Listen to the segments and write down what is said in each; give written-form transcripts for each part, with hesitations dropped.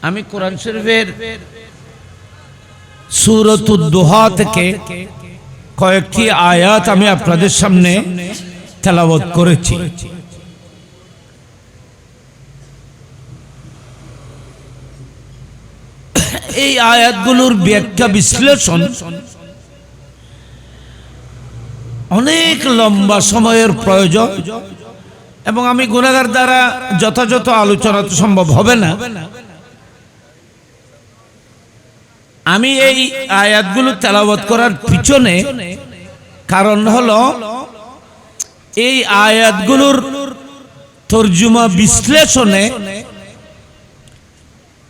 আমি কোরআন শরীফের সূরাতুদ দুহা থেকে কয়েকটি আয়াত আমি আপনাদের সামনে তেলাওয়াত করেছি। এই আয়াতগুলোর ব্যাখ্যা বিশ্লেষণ অনেক লম্বা সময়ের প্রয়োজন এবং আমি গুনাহগার দ্বারা যথাযথ আলোচনা তো সম্ভব হবে না। আমি এই আয়াতগুলো তেলাওয়াত করার পিছনে কারণ হলো এই আয়াতগুলোর তরজমা বিশ্লেষণে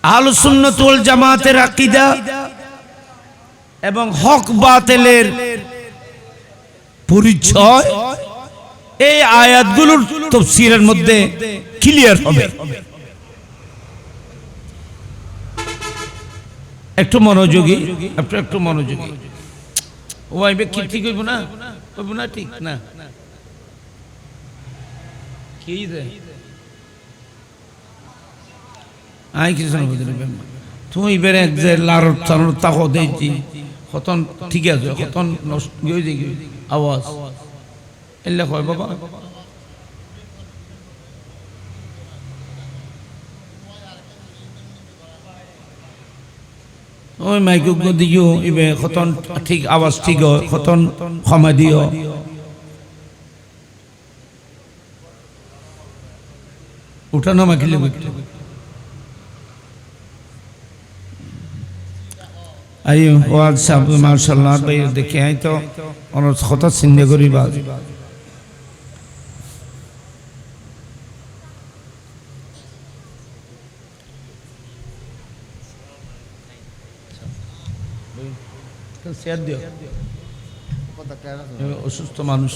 আহলুস সুন্নাত ওয়াল জামাতের আকীদা এবং হক বাতিলের পরিচয় এই আয়াতগুলোর তাফসীরের মধ্যে ক্লিয়ার হবে। একটু মনোযোগী, একটু মনোযোগী। ও আইবে কি ঠিক হইব না? হইব না ঠিক না? কি রে আই কিছু না বুঝলি তুমি বেরে যে লারত তারত তাকো দেইছি কতন ঠিক আছে কতন নষ্ট হই যাই আওয়াজ এলে কয় বাবা ওই মাইক দিও ইবে কতন ঠিক আওয়াজ ঠিক কতন ক্ষমা দিও। উঠানো মাখিলে আইও ওয়াজ সাহেব মাশাআল্লাহ ভাই দেখে আই তো অনর কথা চিন্তা করি বাজ সেট দিও অসুস্থ মানুষ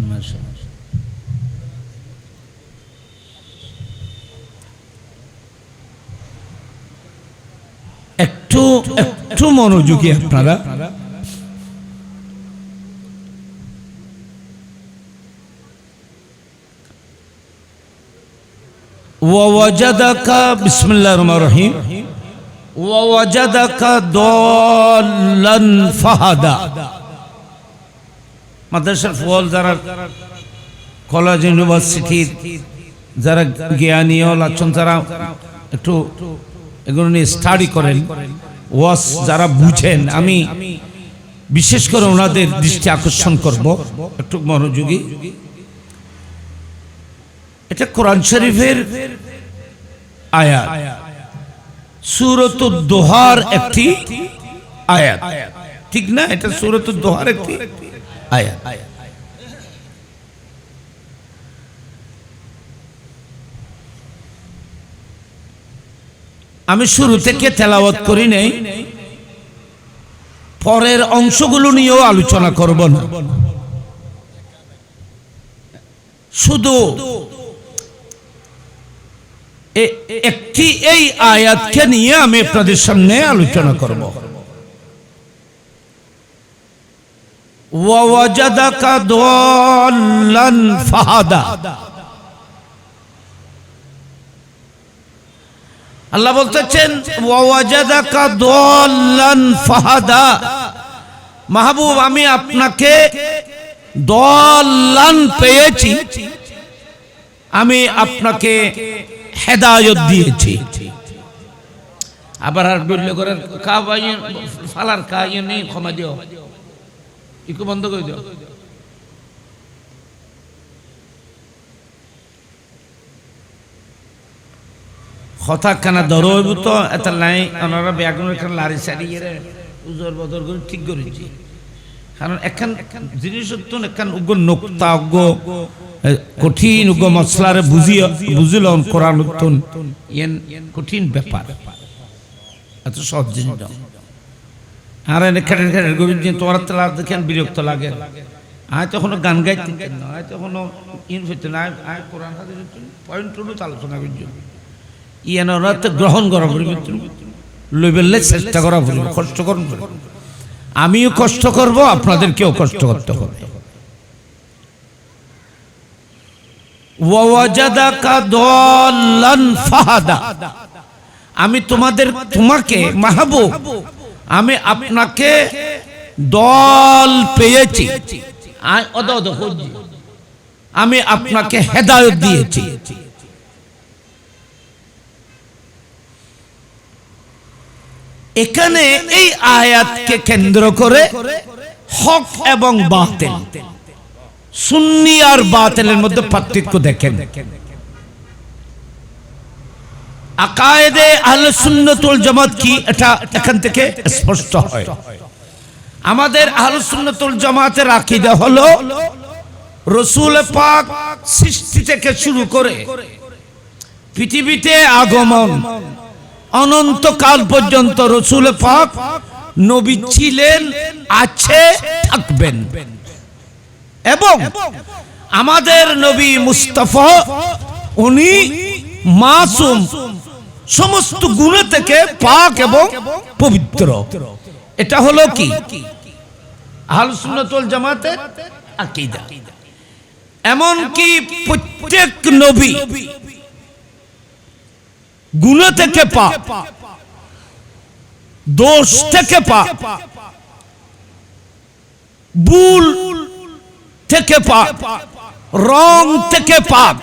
মাশাআল্লাহ। একটু মনোযোগী আপনারা। ওয়াজাদাকা বিসমিল্লাহির রহমানির রহিম ওয়াজাদাকা দাল্লান ফাহাদা। মাদ্রাসার ফল যারা কলেজ ইউনিভার্সিটির যারা জ্ঞানী আছেন যারা একটু এগুলো নিয়ে স্টাডি করেন ওয়াজ যারা বুঝেন আমি বিশেষ করে ওনাদের দৃষ্টি আকর্ষণ করব একটু মনোযোগী। এটা কোরআন শরীফের আয়াত সূরাতুদ দুহার একটি আয়াত ঠিক না? এটা সূরাতুদ দুহার একটি আয়াত। আমি শুরু থেকে তেলাওয়াত করি নাই, পরের অংশগুলো নিয়েও আলোচনা করব না, শুধু একটি এই আয়াতকে নিয়ে আমি আপনাদের সামনে আলোচনা করব। ওয়াজাদাকা দাল্লান ফাহাদা। আল্লাহ বলতেছেন ওয়াজাদাকা দাল্লান ফাহাদা, মাহবুব আমি আপনাকে দাল্লান পেয়েছি, আমি আপনাকে হেদায়েত দিয়েছি। আবার আর বললে করে কাবাই ফালার কাই নেই ক্ষমা দিও, একটু বন্ধ করে দিও। কথা কানা ধরো হইব তো এত নাই ওনারা ব্যাগুন এখানে লারি সারিয়ে উজর বদর করে ঠিক করেছি। কারণ এখান জিনিস এখান উগ্র নোক্তা উগ্র কঠিন উগ্র মশলারে বুঝিল কোরআন উত্তন ইয়েন কঠিন ব্যাপার, এত সহজ জিনিস। আর এখানে তোমার তেলা দেখেন বিরক্ত লাগে। আয় তখন গান গাইতে না, আয় তখন ইন হইতে না, আয় কোরআন পয়েন্ট আলোচনা করছি। ইয়ান ওরা তো গ্রহণ করা পরিবর্তন লইবেললে চেষ্টা করা পড়বে, কষ্ট করুন। আমিও কষ্ট করব, আপনাদেরকেও কষ্ট করতে হবে। ওয়াজাদাকা দাল্লান ফাহাদা, আমি তোমাকে মাহবুব, আমি আপনাকে দল পেয়েছি, আমি আপনাকে হেদায়েত দিয়েছি। এখানে এই আয়াতকে কেন্দ্র করে হক এবং বাতিল, সুন্নি আর বাতিলের মধ্যে পার্থক্য দেখেন। আকায়েদে আহলে সুন্নাত ওয়াল জামাত কি, এটা এখান থেকে স্পষ্ট হয়। আমাদের আহলে সুন্নাত ওয়াল জামাতের আকীদা হলো রাসূল পাক সৃষ্টি থেকে শুরু করে পৃথিবীতে আগমন অনন্তকাল পর্যন্ত রাসূল পাক নবী ছিলেন, আছে, থাকবেন। এবং আমাদের নবী মুস্তাফা উনি মাসুম, সমস্ত গুণ থেকে পাক এবং পবিত্র। এটা হলো কি আহলে সুন্নাত ওয়াল জামাতের আকীদা। এমন কি প্রত্যেক নবী গুণ থেকে পাক, দোষ থেকে পাক, ভুল থেকে পাক, রং থেকে পাক।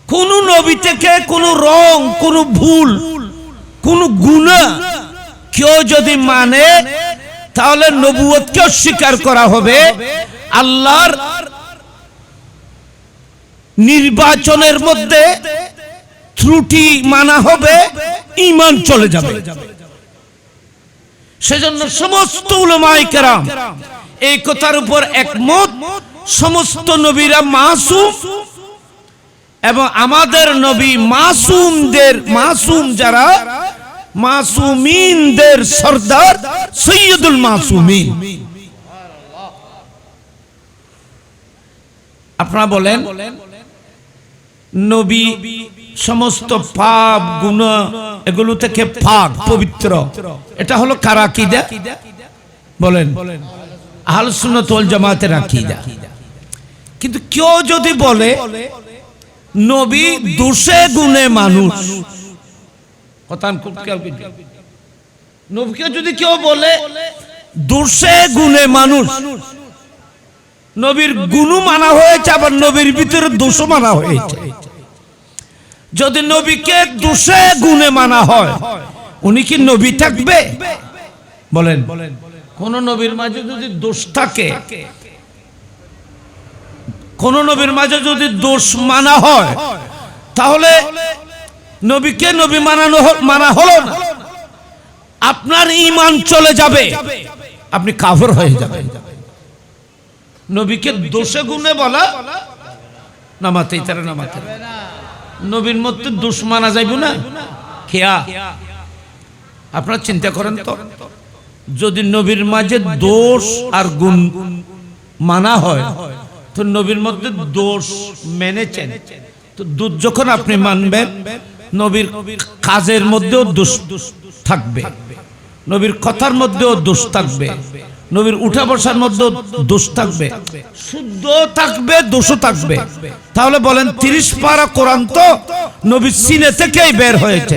কোন নবী থেকে কোন রং, কোন ভুল, কোন গুনাহ কেউ যদি মানে তাহলে নবুয়তকে অস্বীকার করা হবে, আল্লাহর নির্বাচনের মধ্যে ত্রুটি মানা হবে, ঈমান চলে যাবে। সেজন্য সমস্ত উলামায়ে কেরাম এই কথার উপর একমত, সমস্ত নবীরা মাসুম এবং আমাদের নবী মাসুমদের, মাসুম যারা মাসুমিনদের সরদার সৈয়দুল মাসুমিন। আপনারা বলেন নবী সমস্ত পাপ গুনাহ এগুলো থেকে পাক, পবিত্র। এটা হলো কার আকীদা? বলেন আহলে সুন্নাত ওয়াল জামাতের আকীদা। কিন্তু কেউ যদি বলে নবী দোষে গুণে মানুষ, নবীকে যদি কেউ বলে দোষে গুণে মানুষ, নবীর গুণ মানা হয়েছে আবার নবীর ভিতরে দোষও মানা হয়েছে। যদি নবীকে দোষে গুণে মানা হয় উনি কি নবী থাকবে? বলেন কোন নবীর মাঝে যদি দোষ থাকে, কোন নবীর মাঝে যদি দোষ মানা হয় তাহলে নবীকে নবী মানা হলো না, আপনার ঈমান চলে যাবে, আপনি কাফের হয়ে যাবেন। নবীকে দোষে গুণে বলা নামাতে তারা নামাতে, নবীর মধ্যে দোষ মানা যাইব না। খেয়া আপনারা চিন্তা করেন তো, যদি নবীর মাঝে দোষ আর গুণ মানা হয় তো নবীর মধ্যে দোষ মেনেছেন, তো দোষ যখন আপনি মানবেন নবীর কাজের মধ্যেও দোষ থাকবে, নবীর কথার মধ্যেও দোষ থাকবে, নবীর উঠা বসার মধ্যেও দোষ থাকবে, শুদ্ধ থাকবে, দোষও থাকবে। তাহলে বলেন 30 পারা কোরআন তো নবীর সিনে থেকেই বের হয়েছে,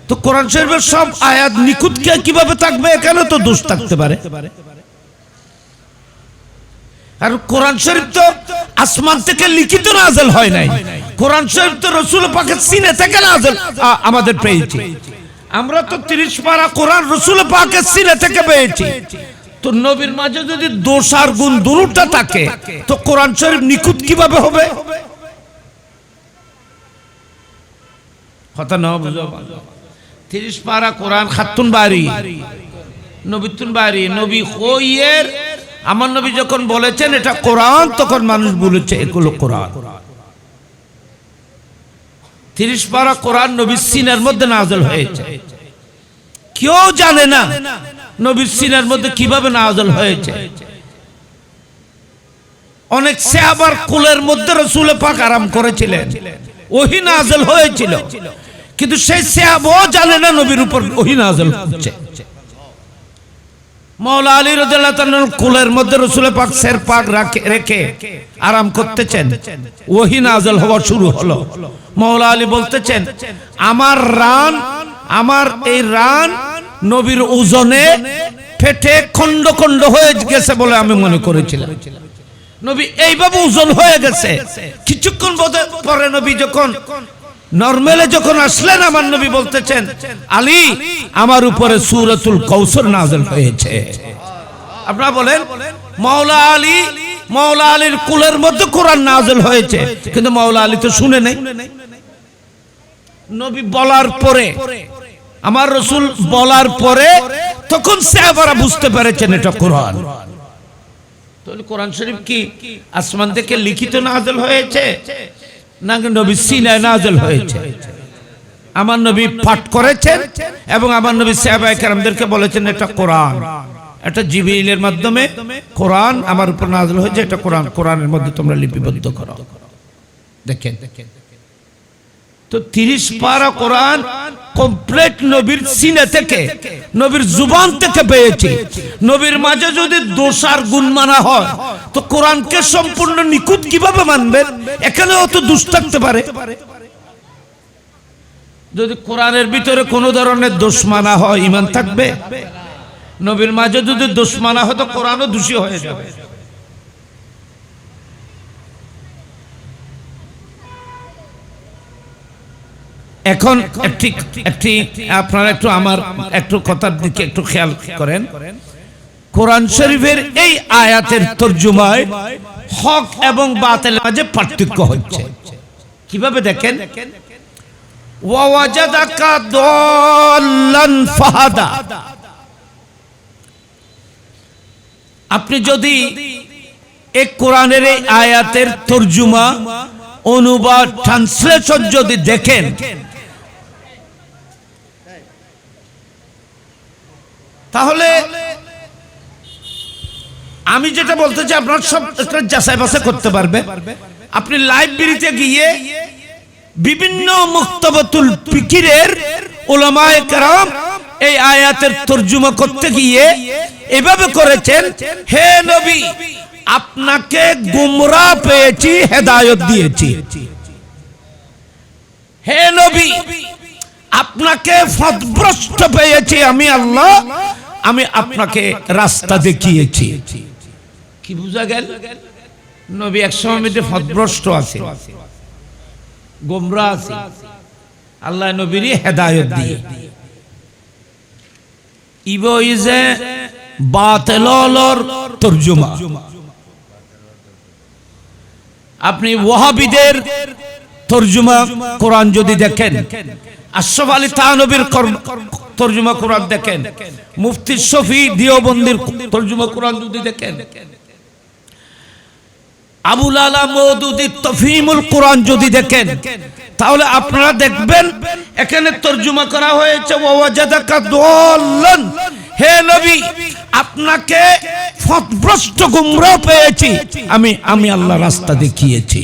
তো কোরআন শরীফের সব আয়াত নিখুঁত কিভাবে থাকবে? এখানে তো দোষ থাকতে পারে। আর কোরআন শরীফ তো আসমান থেকে লিখিত নাযিল হয় নাই, কোরআন শরীফ তো রাসূল পাকের সিনে থেকে নাযিল আমাদের পেয়েছি। আমরা তো 30 পারা কোরআন রাসূল পাকের সিনে থেকে পেয়েছি। তো নবীর মাঝে যদি দোষ আর গুণ দুটোটা থাকে তো কোরআন শরীফ নিখুঁত কিভাবে হবে? কথা না বুঝো। 30 পারা কোরআন খাতুন বাড়ি, নবীতুন বাড়ি, নবী হইয়ের আমার নবী যখন বলেছেন এটা কোরআন, তখন মানুষ বলেছে এগুলো কোরআন। 30 পারা কোরআন নবীর সিনার মধ্যে নাযিল হয়েছে, কেউ জানে না নবীর সিনার মধ্যে কিভাবে নাযিল হয়েছে। অনেক সাহাবার কুলের মধ্যে রাসূল পাক আরাম করেছিলেন, ওহী নাযিল হয়েছিল, কিন্তু সেই সাহাবাও জানে না নবীর উপর ওহী নাযিল হচ্ছে। মাওলা আলী রাদিয়াল্লাহু তাআলার কোলের মধ্যে রাসূল পাক সের পাক রেখে আরাম করতেছেন, ওহী নাযিল হওয়া শুরু হলো। মাওলা আলী বলতেছেন, আমার এই রান নবীর ওজনে ফেটে খণ্ড খণ্ড হয়ে গেছে বলে আমি মনে করেছিলাম। নবী এইভাবে ওজন হয়ে গেছে। কিছুক্ষণ পরে নবী যখন নরমালে যখন আসলেন, আমার নবী বলতেছেন, আলী, আমার উপরে সূরাতুল কাউসার নাযিল হয়েছে। আপনারা বলেন, মাওলা আলীর কুলের মধ্যে কোরআন নাযিল হয়েছে, কিন্তু মাওলা আলী তো শুনে নাই। নবী বলার পরে, আমার রাসূল বলার পরে তখন সাহাবারা বুঝতে পেরেছেন এটা কোরআন। তাহলে কোরআন শরীফ কি আসমান থেকে লিখিত নাযিল হয়েছে নাকি নবী সিনায় নাযিল হয়েছে? আমার নবী পাঠ করেছেন এবং আমার নবী সাহাবায়ে কেরামদেরকে বলেছেন এটা কোরআন, এটা জিবরিলের মাধ্যমে কোরআন আমার উপর নাযিল হয়েছে, এটা কোরআন, কোরআনের মধ্যে তোমরা লিপিবদ্ধ করো। দেখেন, তো 30 পারা কোরআন কমপ্লিট নবীর সিনা থেকে, নবীর জুবান থেকে পেয়েছি। নবীর মাঝে যদি দোষ আর গুণ মানা হয়, তো কোরআনকে সম্পূর্ণ নিখুঁত কিভাবে মানবেন? এখানেও তো দোষ থাকতে পারে। যদি কোরআনের ভিতরে কোনো ধরনের দোষ মানা হয়, ঈমান থাকবে? নবীর মাঝে যদি দোষ মানা হয়, তো কোরআনও দোষী হয়ে যাবে। এখন একটি আপনারা একটু আমার একটু কথার দিকে একটু খেয়াল করেন। কোরআন শরীফের এই আয়াতের তরজুমায় হক এবং বাতিলের মাঝে পার্থক্য হচ্ছে। কিভাবে দেখেন, ওয়াজাদাকা দাল্লান ফাহাদা। আপনি যদি এই কোরআনের এই আয়াতের তরজুমা, অনুবাদ, ট্রান্সলেশন যদি দেখেন, তাহলে আমি যেটা বলতে চাই, আপনার সব যাচাই বাছাই করতে পারবে। আপনি লাইব্রেরিতে গিয়ে বিভিন্ন মুক্তবাতুল ফিকিরের উলামায়ে কেরাম এই আয়াতের তরজুমা করতে গিয়ে এভাবে করেছেন, হে নবী, আপনাকে গুমরাহ পেয়েছি, হেদায়েত দিয়েছি। হে নবী, আপনাকে পথভ্রষ্ট পেয়েছি আমি আল্লাহ, আমি আপনাকে রাস্তা দেখিয়েছি। কি বুঝা গেল? নবী একসময় মধ্যে পথভ্রষ্ট আছে, গোমরাহ আছে, আল্লাহ নবীরই হেদায়েত দিয়ে। ইবো ইজে বাতিলর তরজুমা। আপনি ওয়াহাবিদের তরজুমা কোরআন যদি দেখেন, আশরাফ আলী থানভীর তরজুমা কোরআন দেখেন, মুফতি শফি দেওবন্দির তরজুমা কোরআন যদি দেখেন, আবুল আলা মওদুদির তফহিমুল কোরআন যদি দেখেন, তাহলে আপনারা দেখবেন এখানে তরজুমা করা হয়েছে ওয়াজাদাকা দাল্লান, হে নবী, আপনাকে পথভ্রষ্ট গুমরাহ পেয়েছি, আমি আল্লাহ রাস্তা দেখিয়েছি।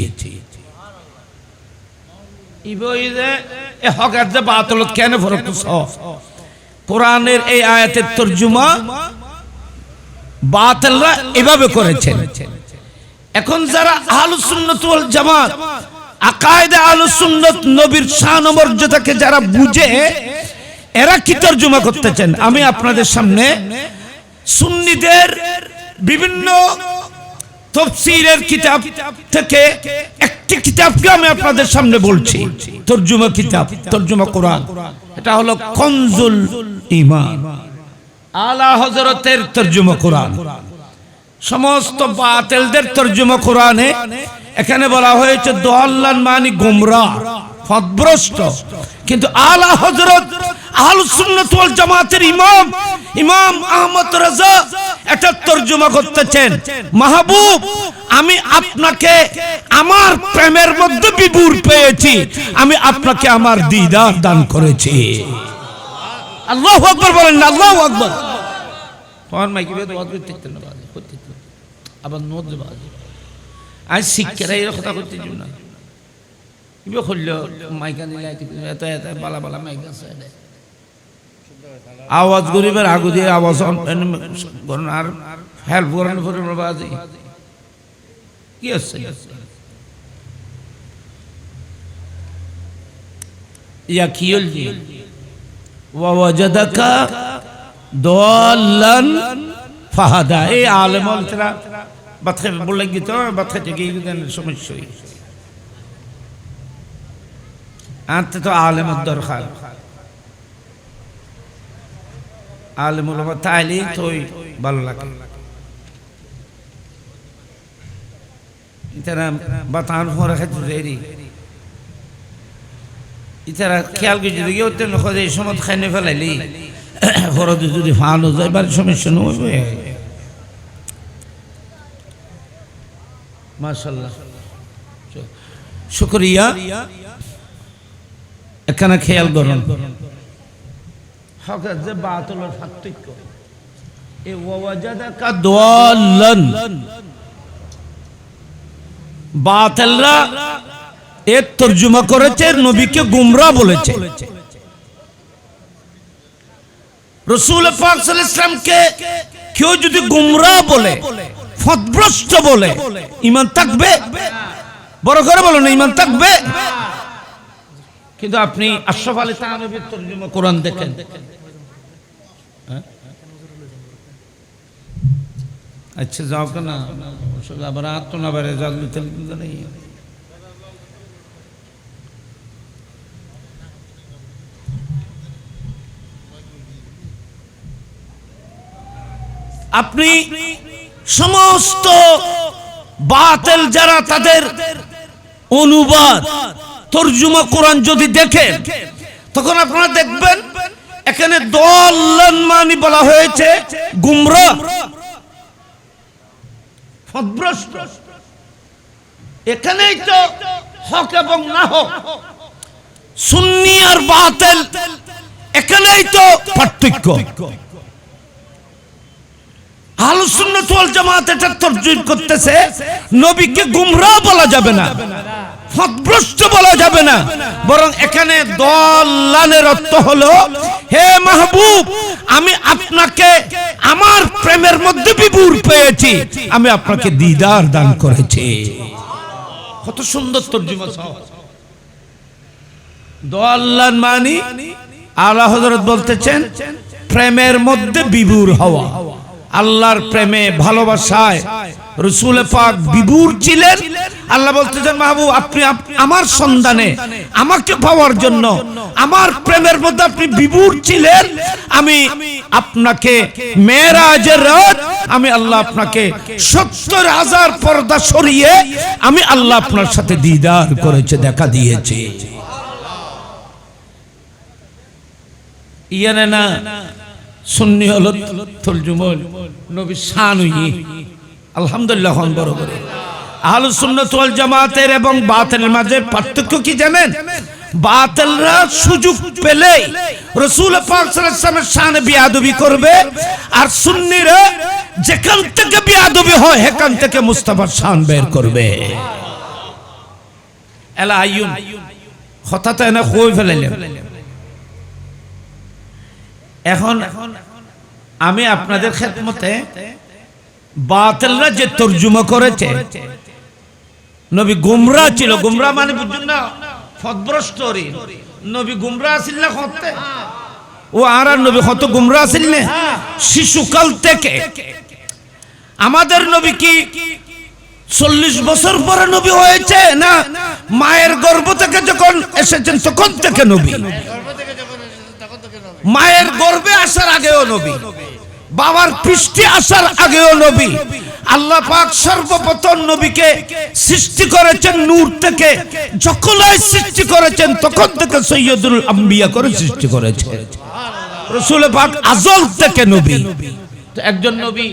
কোরআনের এই আয়াতের তরজুমা বাতিলরা এভাবে করেছেন। এখন যারা আহলুস সুন্নাত ওয়াল জামাত, আকায়েদে আহলুস সুন্নাত, নবীর শান ও মর্যাদাকে যারা বুঝে, এরা কি তরজুমা করতেছেন? আমি আপনাদের সামনে সুন্নিদের বিভিন্ন তাফসীরের কিতাব থেকে একটি কিতাবকে আমি আপনাদের সামনে বলছি, তরজুমা কিতাব, তরজুমা কোরআন। এটা হলো কনজুল ঈমান, আলা হযরতের তরজুমা কোরআন। সমস্ত বাতিলদের তরজুমা কোরআনে এখানে বলা হয়েছে দাল্লান মানে গোমরাহ, পথভ্রষ্ট। কিন্তু আলা হযরত আহলুস সুন্নাত ওয়াল জামাতের ইমাম আহমদ রাজা এটা তরজমা করতেছেন, মাহবুব, আমি আপনাকে আমার প্রেমের মধ্যে বিভোর পেয়েছি, আমি আপনাকে আমার দিদার দান করেছি। আল্লাহু আকবার বলেন না? আল্লাহু আকবার। তোমার মাইকে বেদ ওয়াজ করতে না, করতে আবার নোট দেবা। আজ শিক্ষারা এর কথা করতে যাব না, ইবে হলো মাইকা নিলে এত এত বালা বালা মাইক আছে। আওয়াজ গরিবের আগু দিয়ে আওয়াজ করেন আর হেল্প করেন বাজি কি আছে ইয়া কিয়ল জি ওয়াজাদাকা দাল্লান ফাহাদা এই আলেম অলতরা বাতখে বলে গিয়ে তো বাতখে থেকে সমস্যা আনতে তো আলেমের দরকার আলেম ওলামা তাইলে তোই ভালো লাগে ইতারা বাতান ফরে খাইতে দেরি ইতারা খেয়াল করে যদি কেউ তেমন খোঁজে এই সময় খাইনে ফেলাইলি হরদে যদি ফানো যায় বাড়ি সমস্যা নয় মাশাআল্লাহ শুকরিয়া এখানে খেয়াল করুন হক যে বাতিলের পার্থক্য এই ওয়াজাদাকা দাল্লান বাতিলরা এর তরজমা করেছে নবীকে গুমরাহ বলেছে রাসূল পাক সাল্লাল্লাহু আলাইহি ওয়াসাল্লামকে কেউ যদি গুমরাহ বলে পথভ্রষ্ট বলে ঈমান থাকবে বড় করে বলেন ঈমান থাকবে কিন্তু আপনি আশরাফ আলী থানভীর তরজমা কোরআন দেখেন আচ্ছা যাও না আবার আর তো না বাইরে জানতে নেই আপনি সমস্ত বাতিল যারা তাদের অনুবাদ তরজমা কোরআন যদি দেখেন তখন আপনারা দেখবেন এখানে দাল্লান মানে বলা হয়েছে গুমরাহ পথভ্রষ্ট এখানেই তো হক এবং না হক সুন্নি আর বাতিল এখানেই তো পার্থক্য আহলুস সুন্নাত ওয়াল জামাত এটা তরজমা করতেছে নবীকে গুমরাহ বলা যাবে না পথভ্রষ্ট বলা যাবে না বরং এখানে দাল্লানের অর্থ হলো হে মাহবুব আমি আপনাকে আমার প্রেমের মধ্যে বিভোর পেয়েছি আমি আপনাকে দিদার দান করেছি কত সুন্দর তরজমা দাল্লান মানে আলা হযরত বলতেছেন প্রেমের মধ্যে বিভোর হওয়া আল্লাহর প্রেমে ভালোবাসায় রাসূল পাক বিভোর ছিলেন আল্লাহ বলতেছেন মাহবুব আপনি আমার সন্ধানে আমাকে পাওয়ার জন্য আমার প্রেমের মধ্যে আপনি বিভোর ছিলেন আমি আপনাকে মেরাজের রাত আমি আল্লাহ আপনাকে ৭০,০০০ পর্দা সরিয়ে আমি আল্লাহ আপনার সাথে দিদার করেছে দেখা দিয়েছে ইয়ানে না সুন্নি হলো তরজমা নবী শানুই আলহামদুলিল্লাহ বড় করে আহলুস সুন্নাত ওয়াল জামাতের এবং বাতিলের মাঝে পার্থক্য কি জানেন বাতিলরা সুযোগ পেলে রাসূল পাক সাল্লাল্লাহু আলাইহি ওয়াসাল্লামের শানে বিয়াদবি করবে আর সুন্নিরা যেখান থেকে বিয়াদবি হয় সেখান থেকে মুস্তাফার শান বের করবে এলা আইয়ুন হঠাৎ এনে কই ফেলাইলেন এখন আমি আপনাদের খেদমতে বাতিলরা যে তরজমা করেছে নবী গুমরাহ ছিল গুমরাহ মানে বুঝুন না পথভ্রষ্ট নবী গুমরাহ ছিল না করতে ও আর নবী কত গুমরাহ ছিল না শিশুকাল থেকে আমাদের নবী কি 40 বছর পরে নবী হয়েছে না মায়ের গর্ভ থেকে যখন এসেছেন তখন থেকে নবী মায়ের গর্ভে আসার আগেও নবী বাবার পৃষ্ঠে আসার আগেও নবী আল্লাহ পাক সর্বপ্রথম নবীকে সৃষ্টি করেছেন নূর থেকে যখনই সৃষ্টি করেছেন তখন থেকে সৈয়দুল আম্বিয়া করে সৃষ্টি করেছেন রাসূল পাক আজল থেকে নবী তো একজন নবী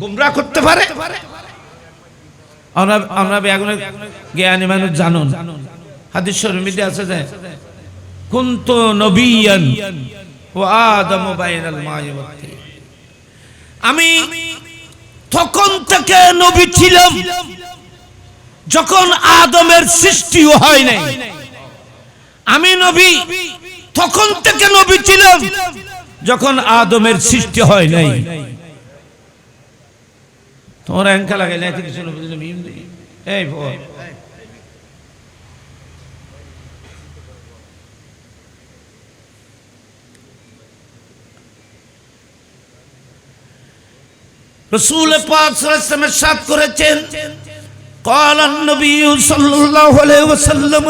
গুমরাহ করতে পারে আমরা বেগুনে জ্ঞানী মানুষ জানুন হাদিস শরীফে আছে যে কুনতু নবিয়ান ওয়া আদামু বাইনাল মা'i ওয়াত তিন আমি তখন থেকে নবী ছিলাম যখন আদমের সৃষ্টিও হয় নাই আমি নবী তখন থেকে নবী ছিলাম যখন আদমের সৃষ্টি হয় নাই। তোমরা এনকা লাগাই না কিছু এই রাসূল পাক সাল্লাল্লাহু আলাইহি ওয়াসাল্লাম ইরশাদ করেছেন, قال النبي صلى الله عليه وسلم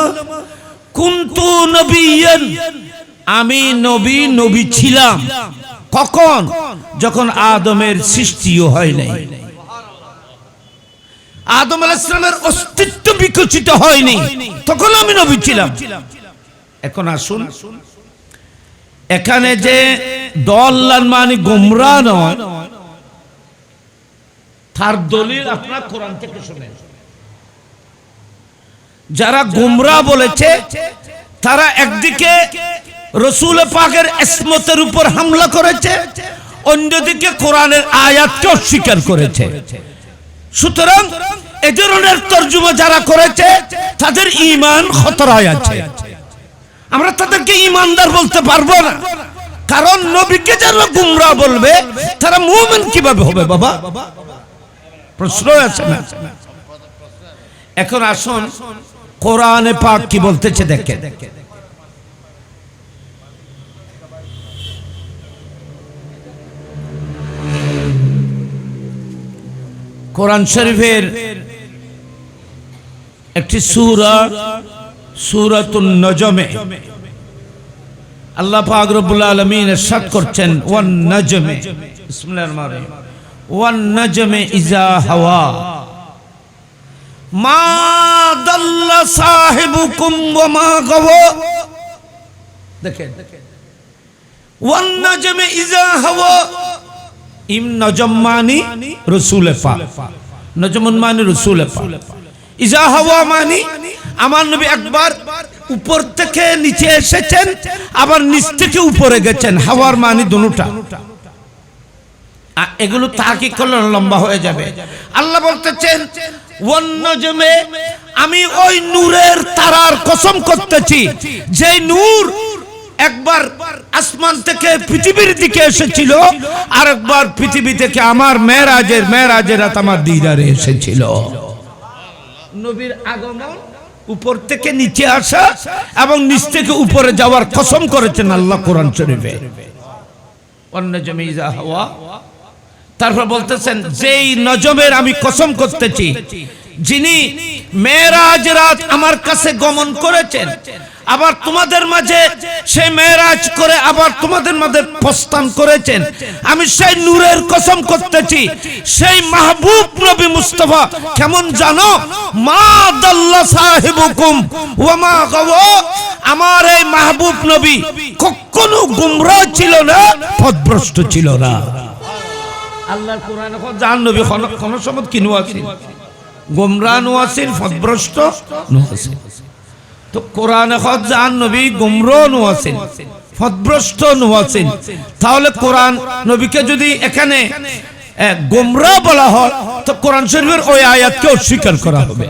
كنت نبيا, আমি নবী ছিলাম। কখন? যখন আদমের সৃষ্টিও হয় নাই, আদম আলাইহিস সালামের অস্তিত্ব বিকশিত হয়নি, তখন আমি নবী ছিলাম। এখন আসুন, এখানে যে দল্লান মানে গোমরাহ নয়, তার দলিল আপনারা কোরআন থেকে শুনেন। যারা গোমরাহ বলেছে তারা একদিকে রাসূল পাকের ইসমতের উপর হামলা করেছে, অন্যদিকে কোরআনের আয়াতকে অস্বীকার করেছে। সুতরাং এই ধরনের তরজমা যারা করেছে তাদের ঈমান খতরায় আছে। আমরা তাদেরকে ঈমানদার বলতে পারবো না, কারণ নবীকে যারা গোমরাহ বলবে তারা মুমিন কিভাবে হবে বাবা? প্রশ্ন আছে না? এখন আসুন কোরআনে পাক কি বলতেছে দেখেন। কোরআন শরীফের একটি সূরা, সূরাতুন নজমে আল্লাহ পাক রব্বুল আলামিন ইরশাদ করছেন, ওয়ান নজমে, বিসমিল্লাহির রহমানির রহিম, ওয়ান নজমে ইযা হাওয়া মা দাল্লা সাহিবুকুম ওয়া মা গাওয়া। দেখেন, ওয়ান নজমে ইযা হাওয়া, ইম নজম মানি রাসূল পাক, নজমুন মানি রাসূল পাক, ইযা হাওয়া মানি আমার নবী একবার উপর থেকে নিচে এসেছেন, আবার নিচ থেকে উপরে গেছেন। হাওয়ার মানি দুটোটা, এগুলো তাহকিক করলে লম্বা হয়ে যাবে। আল্লাহ বলতেছেন ওয়ান নজমে, আমি ওই নূরের তারার কসম করতেছি যে নূর একবার আসমান থেকে পৃথিবীর দিকে এসেছিল, আর একবার পৃথিবী থেকে আমার মেরাজের রাত আমার দিদারে এসেছিল। নবীর আগমন, উপর থেকে নিচে আসা এবং নিচ থেকে উপরে যাওয়ার কসম করেছেন আল্লাহ কোরআন শরীফে। ওয়ান নজমে ইযা হাওয়া, তারপর বলতেছেন যেই নজমের আমি কসম করতেছি, যিনি মেরাজ রাত আমার কাছে গমন করেছেন, আবার তোমাদের মাঝে সেই মেরাজ করে আবার তোমাদের মাঝে প্রস্থান করেছেন, আমি সেই নূরের কসম করতেছি, সেই মাহবুব নবী মুস্তাফা কেমন জানো? মা দাল্লা সাহিবুকুম ওয়া মা গাওয়া, আমার এই মাহবুব নবী কখনো গুমরাহ ছিল না, পথভ্রষ্ট ছিল না। আল্লাহর কোরআনে জান নবী কোন সময় কি নোয়াছিল? গোমরাহ নোয়াছিল, পথভ্রষ্ট নোয়াছিল। তো কোরআনে জান নবী গোমরাহ নোয়াছিল, পথভ্রষ্ট নোয়াছিল। তাহলে কোরআন নবীকে যদি এখানে গোমরাহ বলা হয়, তো কোরআন শরীফের ওই আয়াতকে অস্বীকার করা হবে।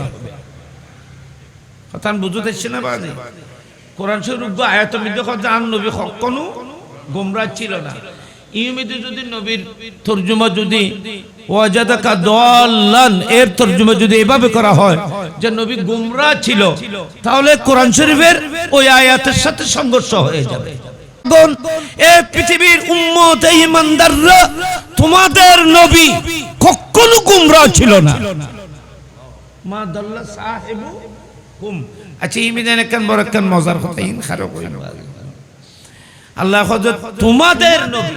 কথা বুঝতেছি না বাজি? কোরআন শরীফের আয়াতের মধ্যে জান নবী কখনো গোমরাহ ছিল না। ইউমিতে যদি নবীর তরজমা যদি ওয়াজাদাকা দাল্লান এর তরজমা যদি এভাবে করা হয় যে নবী গোমরাহ ছিল, তাহলে কোরআন শরীফের ওই আয়াতের সাথে সংঘর্ষ হয়ে যাবে। এই পৃথিবীর উম্মত ঈমানদাররা, তোমাদের নবী কখনো গোমরাহ ছিল না। মা দাল্লা সাহিবুকুম। আচ্ছা, ইমিদান একখান বড় একখান মজার কথা ইন খারাপ হইল। আল্লাহ হযরত তোমাদের নবী,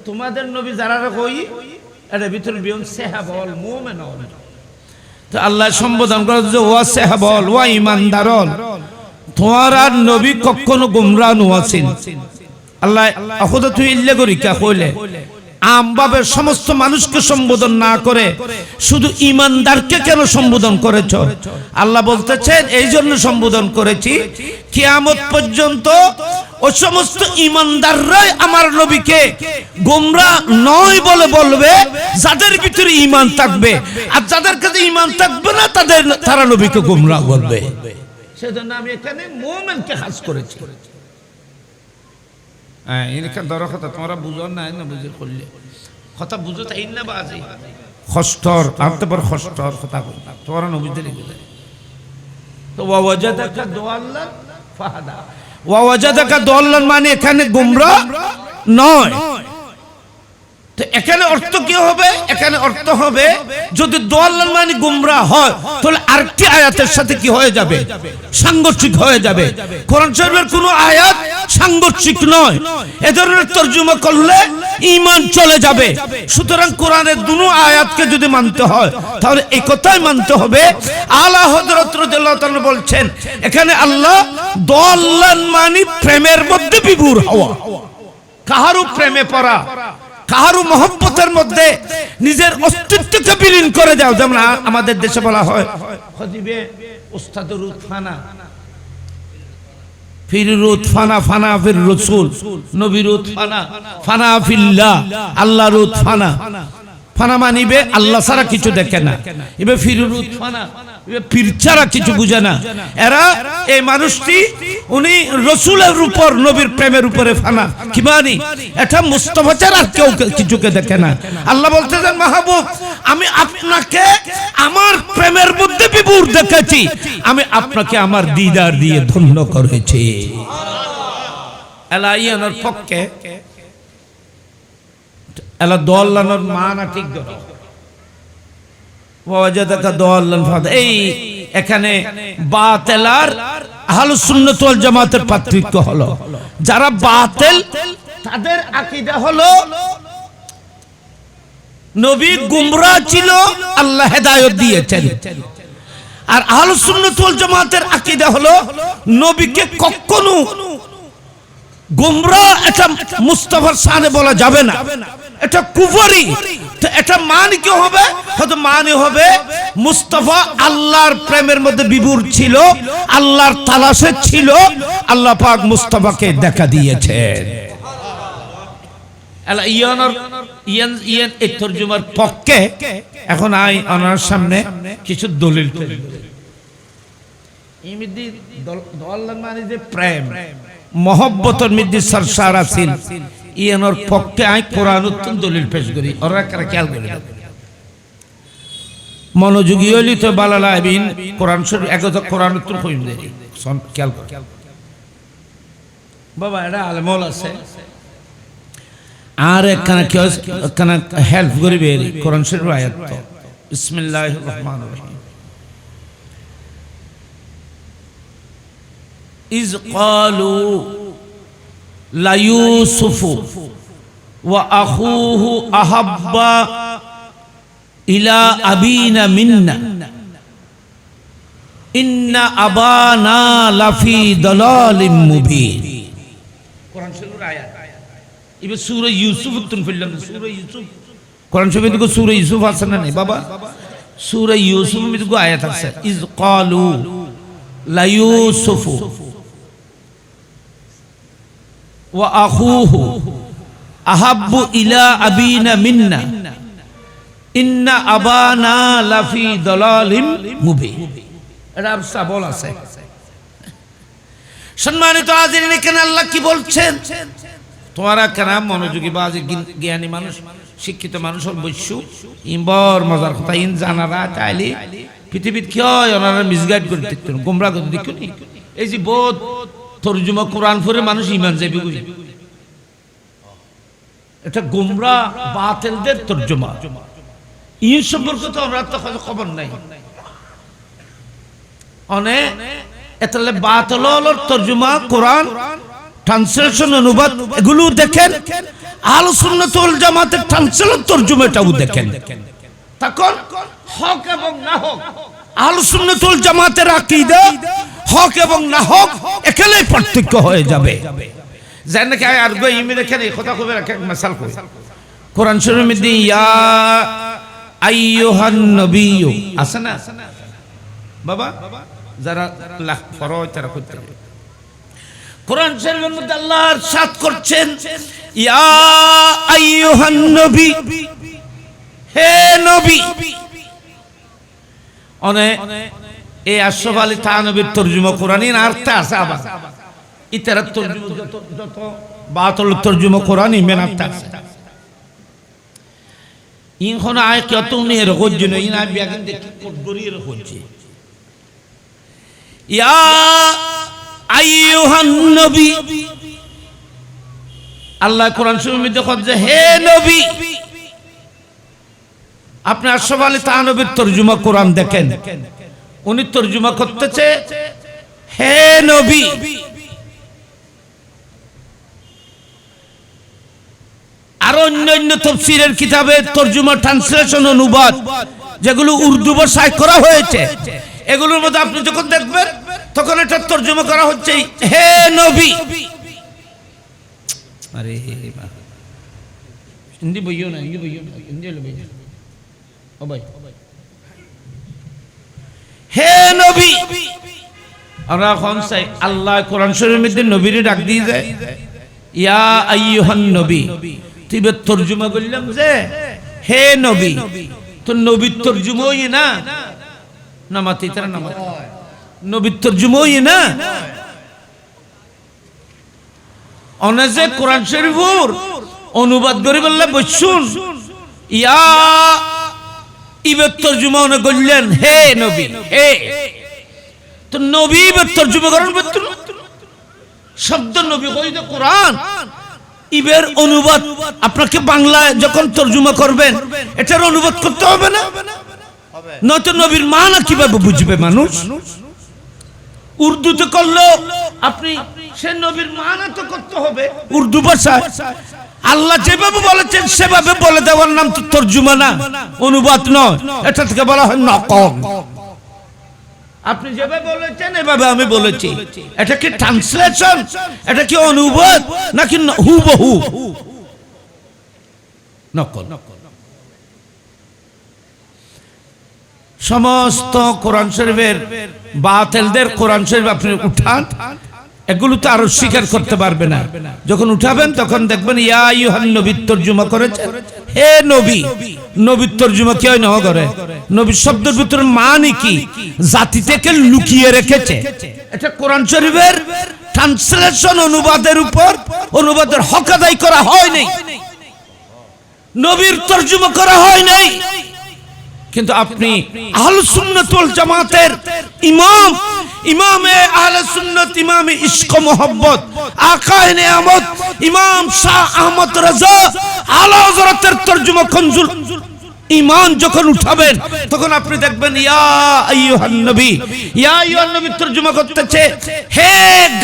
তোমাদের নবী যারা কই এর ভিতর বিয়ন সাহাবাল মুমিনুন, তো আল্লাহ সম্বোধন করে যে ওয়া সাহাবাল ওয়া ঈমানদারন, তোমারা নবী কখনো গোমরাহ নওয়াছিন। আল্লাহ আখুদাতু ইল্লা করি কা কইলে আমভাবে সমস্ত মানুষকে সম্বোধন না করে শুধু ঈমানদারকে কেন সম্বোধন করেছ? আল্লাহ বলতেছেন এই জন্য সম্বোধন করেছি, কিয়ামত পর্যন্ত ওই সমস্ত ঈমানদাররাই আমার নবীকে গোমরাহ নয় বলে বলবে যাদের ভিতরে ঈমান থাকবে, আর যাদের কাছে ঈমান থাকবে না তারা নবীকে গোমরাহ বলবে। সেজন্য আমি এখানে মুমিনকে খাস করেছি। হ্যাঁ এনেখান ধরো কথা তোমরা বুঝো না না বুঝে করলে কথা বুঝো তাই না বাজে খস্তর আনতে পার খস্তর কথা তোমরা নবীদের লিখে তো ওয়াজাদাকা দাল্লান ফাহাদা ওয়াজাদাকা দাল্লান মানে এখানে গুমরা নয়। তো এখানে অর্থ কি হবে? এখানে অর্থ হবে যদি দাল্লান মানে গুমরাহ হয় তাহলে আরেকটি আয়াতের সাথে কি হয়ে যাবে? সাংঘর্ষিক হয়ে যাবে। কোরআন শরীফের কোনো আয়াত সাংঘর্ষিক নয়, এ ধরনের তরজমা করলে ঈমান চলে যাবে। সুতরাং কোরআনের দুটো আয়াতকে যদি মানতে হয় তাহলে এই কথাই মানতে হবে আলা হযরত রাদিয়াল্লাহু তাআলা বলছেন এখানে আল্লাহ দাল্লান মানে প্রেমের মধ্যে বিভোর হওয়া, কাহারও প্রেমে পড়া, কাহারু মহব্বতের মধ্যে নিজের অস্তিত্বকে বিলীন করে দাও। যেমন আমাদের দেশে বলা হয় খতিবে উস্তাদুর ফানা ফিরুত ফানা ফানা ফির রাসূল নবীরুত ফানা ফানা ফিল্লাহ আল্লাহরুত ফানা ফানা মানিবে আল্লাহ ছাড়া কিছু দেখে না, এবে ফিরুত ফানা পীর ছাড়া কিছু বুঝে না। এরা এই মানুষটি উনি রাসূলের উপর নবীর প্রেমের উপরে ফানা কি মানি এটা মুস্তাফা ছাড়া আর কেউ কিছুকে দেখে না। আল্লাহ বলতেছেন মাহবুব আমি আপনাকে আমার প্রেমের মধ্যে বিভোর দেখেছি, আমি আপনাকে আমার দিদার দিয়ে ধন্য করেছি। এলাইয়ানোর পক্ষে এলা দাল্লানোর মানা ঠিক ধরো ওয়াজাদাকা দাল্লান ফাহাদা। এই এখানে বাতিল আর আহলুস সুন্নাত ওয়াল জামাতের পার্থক্য হলো যারা বাতিল তাদের আকীদা হলো নবী গুমরাহ ছিল আল্লাহ হেদায়েত দিয়েছেন, আর আহলুস সুন্নাত ওয়াল জামাতের আকীদা হলো নবীকে কখনো গুমরাহ এটা মুস্তাফার শানে বলা যাবে না, এটা কুফরি। তো এটা মানে কি হবে? হয়তো মানে হবে মুস্তাফা আল্লাহর প্রেমের মধ্যে বিভোর ছিল, আল্লাহর তালাশে ছিল, আল্লাহ পাক মুস্তাফাকে দেখা দিয়েছেন। ইয়ান এই তরজমার পক্ষে এখন আই ওনার সামনে কিছু দলিল দাল্লান মানে যে প্রেম মহব্বতের মধ্যে সরসার আছিল ইয়ানোর পক্ষে আই কোরআন উত্তম দলিল পেশ করি। ওরা কারা খেয়াল করে মনোযোগী হইলি তো বালালা আবিন কোরআন শরীফ একদা কোরআন উত্তম কইম দেরি খেয়াল কর বাবা এটা আলেমল আছে আর একখানা কি একখানা হেল্প করিবে কোরআন শরীফ আয়াত তো বিসমিল্লাহির রহমানির রহিম ইজ ক্বালু লা ইউসুফু ওয়া আখুহু আহাব্বা ইলা আবিনা মিন্না ইন্না আবানা লাফি দালালিম মুবিন। কোরআন শরীফের আয়াত ইবে সূরা ইউসুফ তুন ফিল্লাম সূরা ইউসুফ কোরআন শরীফে দেখো সূরা ইউসুফ আছে না নাই বাবা? সূরা ইউসুফ মে দেখো আয়াত আছে ইজ ক্বালু লা ইউসুফু ওয়া আখুহু আহাব্বু ইলা আবিনা মিন্না ইন্না আবানা লাফি দালালিম মুবিন। এটা আবসা বল আছে। সম্মানিত হাজিরিন এখানে আল্লাহ কি বলছেন? তোমরা কেন মনোযোগী বা জ্ঞানী মানুষ শিক্ষিত মানুষ বৈশ্য ইম্বর মজার কথা ইন জানারা তাইলে পৃথিবীত কি হয় ওনারা মিসগাইড করে দিতেন গোমরাহ করে দিতেন। এই যে বহুত তরজমা কোরআন পড়ে মানুষ ঈমান যাবে বুঝি এটা গোমরাহ বাতিলদের তরজমা ইন সম্পর্কে তো আমরা তো খবর নাই অনেক এতলে বাতিলের তরজমা কোরআন ট্রান্সলেশন অনুবাদ এগুলো দেখেন, আহলুস সুন্নাত ওয়াল জামাতের ট্রান্সলেশন তরজমাটাও দেখেন, তখন হক এবং না হক আহলুস সুন্নাত ওয়াল জামাতের আকীদা হক এবং না হক এখানেই পার্থক্য হয়ে যাবে। জানেন কি আর গো ইমে দেখেন এই কথা কবে রাখে মিসাল কই কোরআন শরীফের মধ্যে ইয়া আইয়ুহান নবিয়্যু আছে না বাবা? যারা লাখ ফরজ তারা করতে কোরআন শরীফের মধ্যে আল্লাহ ইরশাদ করছেন ইয়া আইয়ুহান নবী, হে নবী। অনেক এই আশরাফ আলী থানবীর তরজমা কোরআনের অর্থ আছে আবার ইতার তরজমা যত বাতিল তরজমা কোরআন ইমেনাত আছে ইন কোন আয় কত নিয়ে রকজ না ইন আয় বিয়াগন দেখি কদরি রকজ ইয়া আইয়ুহান নবী আল্লাহ কোরআন শরীফের মধ্যে কইছে হে নবী আপনি আশরাফ আলী তানবীর তরজমা কোরআন দেখেন উনি তরজমা করতেছে হে নবী আর অন্যান্য তাফসীরের কিতাবে তরজমা ট্রান্সলেশন অনুবাদ যেগুলো উর্দু ভাষায় করা হয়েছে এগুলোর মধ্যে আপনি যখন দেখবেন তখন এটা তরজমা করা হচ্ছে হে নবী আরে হিন্দি বইও না হিন্দি হলো বইও ও ভাই হে নবী আমরা এখন চাই আল্লাহ কোরআন শরীফের মধ্যে নবীর ডাক দিয়ে যায় ইয়া আইয়ুহান নবী তিবে তরজমা করলাম যে হে নবী তো নবীর তরজমা হই না নামাতি তারা নামাত নবীর তরজমা হই না অনেজে কোরআন শরীফের অনুবাদ করে বললে বসুন ইয়া ইবে তরজমা অনে করলেন হে নবী হে তো নবী ইবে তরজমা করেন বলতুন শব্দ নবী কইতে কোরআন ইবের অনুবাদ আপনাকে বাংলায় যখন তরজমা করবেন এটার অনুবাদ করতে হবে না নয়তো নবীর মানা কিভাবে বুঝবে মানুষ উর্দুতে করলো আপনি সে নবীর মানা তো করতে হবে উর্দু ভাষায় আল্লাহ যেভাবে বলেছেন সেভাবে বলে দেওয়ার নাম তো তরজমা না অনুবাদ নয় এটা থেকে বলা হয় নকল আপনি যেভাবে বলেছেন এভাবে আমি বলেছি এটা কি ট্রান্সলেশন এটা কি অনুবাদ নাকি হুবহু নকল সমস্ত কোরআন শরীফের বাতিলদের কোরআন শরীফ আপনি উঠান এগুলো তো আর স্বীকার করতে পারবে না যখন উঠাবেন তখন দেখবেন ইয়া আইয়ুহান নবী তরজমা করেছে হে নবী নবীর তরজমা কি হয় না করে নবী শব্দের ভিতরে মানে কি জাতি থেকে লুকিয়ে রেখেছে এটা কোরআন শরীফের ট্রান্সলেশন অনুবাদের উপর অনুবাদের হক আদায় করা হয় নাই নবীর তরজমা করা হয় নাই কিন্তু আপনি আহলুস সুন্নাত ওয়াল জামাতের ইমাম ইমামে আহলে সুন্নাত ইমামে ইশক মোহাব্বত আকায়ে নিয়ামত ইমাম শাহ আহমদ রাজা আলা হযরতের তরজমা কনজুল ঈমান যখন উঠাবেন তখন আপনি দেখবেন ইয়া আইয়ুহান নবী তরজমা করতেছে হে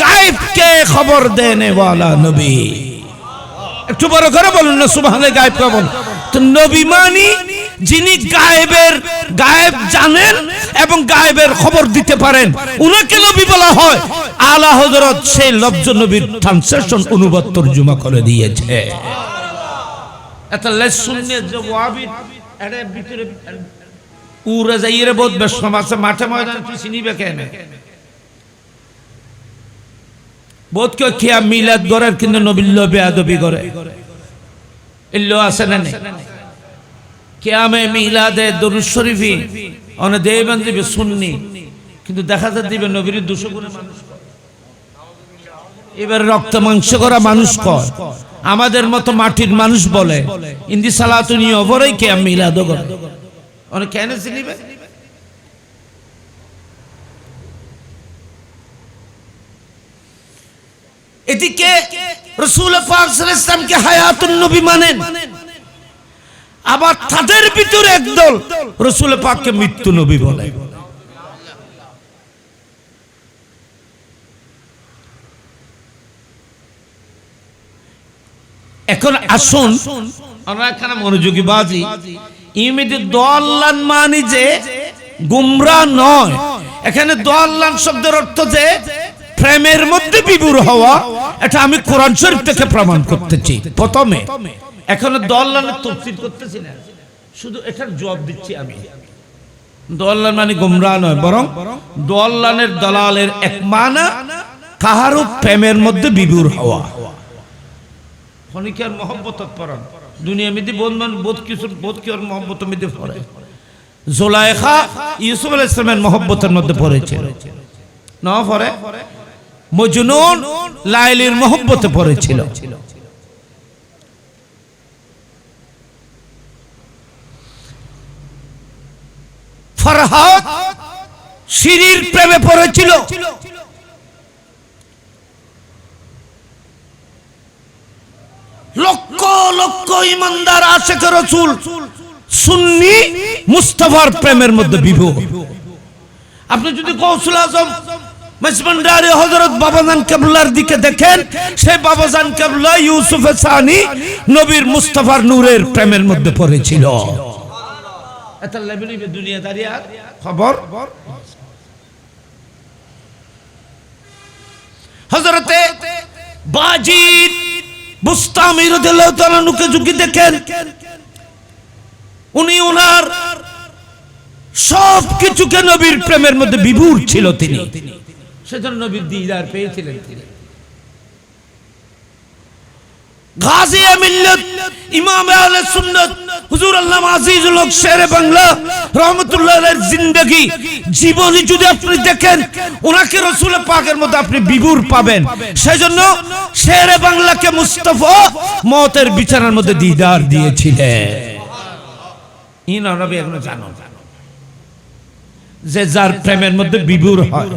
গায়েব কে খবর দেনে ওয়ালা নবী একটু বড় করে বলুন না সুবহানাল্লাহ গায়েব কে বল তো নবী মানি যিনি গায়েব জানেন এবং গায়েবের খবর দিতে পারেন উনাকে নবী বলা হয় আলা হযরত সেই লফজ নবীর ট্রান্সলেশন অনুবাদ তরজমা করে দিয়েছে এটা লেস সুন্নাত যে ওয়াহাবি এর ভিতরে উড়ে যাইরে বহুত ব্যস্ত আছে মাঠে ময়দানে তুই চিনিবে কেন বহুত কেউ কিয়া মিলাদ গড়ের কিন্তু নবীর বেয়াদবি করে ইল্লো আছে না নেই কিয়ামে মিলাদে দরুদ শরীফি অনে দেবেন দিবে সুন্নি কিন্তু দেখা যায় দিবে নবীর 200 গুণে মানুষ এবার রক্ত মাংস করা মানুষ কয় আমাদের মতো মাটির মানুষ বলে ইন্দি সালাতু নি ওপরেই কিয়াম মিলাদ করে অনে কেন চিনিবে এদিকে রাসূল পাক সাল্লাল্লাহু আলাইহি ওয়াসাল্লামকে হায়াতুন নবী মানেন আবার তাদের ভিতরে একদল রাসূল পাককে মৃত্যু নবী বলে এখন আসুন আমরা এখানে মনোযোগী বাজি ইমিদি দল্লান মানে যে গুমরা নয় এখানে দল্লান শব্দের অর্থ যে প্রেমের মধ্যে বিভোর হওয়া এটা আমি কোরআন শরীফ থেকে প্রমাণ করতেছি প্রথমে এখন দল্লানের তাফসীর করতেছি না শুধু এটার জবাব দিচ্ছি আমি দল্লান মানে গুমরা নয় বরং দল্লানের দালালের এক মানা কাহারও প্রেমের মধ্যে বিভোর হওয়া খনিকার মহব্বতত পড়ান দুনিয়া মধ্যে বোধ কিওর মহব্বত মধ্যে পড়ে জুলাইখা ইউসুফ আলাইহিস সালামের মহব্বতের মধ্যে পড়েছে না পড়ে মজনুন লাইলির মোহব্বতে পড়েছিল। ফরহাদ শিরির প্রেমে পড়েছিল। লক্ষ লক্ষ ইমানদার আশিক রাসূল সুন্নি মুস্তাফার প্রেমের মধ্যে বিভোর। আপনি যদি গৌসুল আজম মেজবান্ডারি হযরত বাবাজান কিবলার দিকে দেখেন, সেই বাবাজান কিবলা ইউসুফ সানি নবীর মুস্তাফার নূরের প্রেমের মধ্যে পড়েছিল। এত লেভেলে দুনিয়াদারি আর খবর। হযরতে বাজিদ বুস্তামি রাদিয়াল্লাহু তাআলা নুকে যুগে দেখেন, উনি ওনার সব কিছুকে নবীর প্রেমের মধ্যে বিভোর ছিল তিনি, সেজন্য নবীর দিদার পেয়েছিলেন তিনি। গাজী মিল্লাত ইমাম আহলে সুন্নাত হুজুর আল্লামা আজিজুল হক শেরে বাংলা রাহমাতুল্লাহ আলাইহির জিন্দেগি জীবনী যদি আপনি দেখেন, ওনাকে রাসূল পাকের মধ্যে আপনি বিভোর পাবেন। সেজন্য শেরে বাংলাকে মুস্তাফা মওতের বিছানার মধ্যে দিদার দিয়েছিলেন। ইনা নবী এখনো জানো যে যার প্রেমের মধ্যে বিভোর হয়,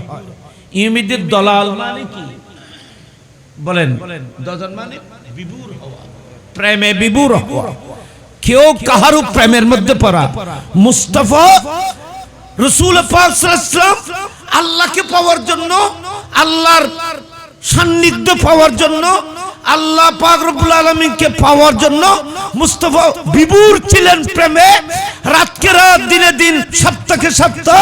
ইমিদের দলাল মানে কি বলেন? দলাল মানে বিভোর হওয়া, প্রেমে বিভোর হওয়া। কেউ কাহারও প্রেমের মধ্যে পড়া। মুস্তাফা রাসূল পাক সাল্লাল্লাহু আলাইহি ওয়াসাল্লাম আল্লাহকে পাওয়ার জন্য, আল্লাহর সান্নিধ্য পাওয়ার জন্য, আল্লাহ পাক রব্বুল আলামিনকে পাওয়ার জন্য মুস্তাফা বিভোর ছিলেন প্রেমে। রাতকে রাত, দিনে দিন, সপ্তাহে সপ্তাহ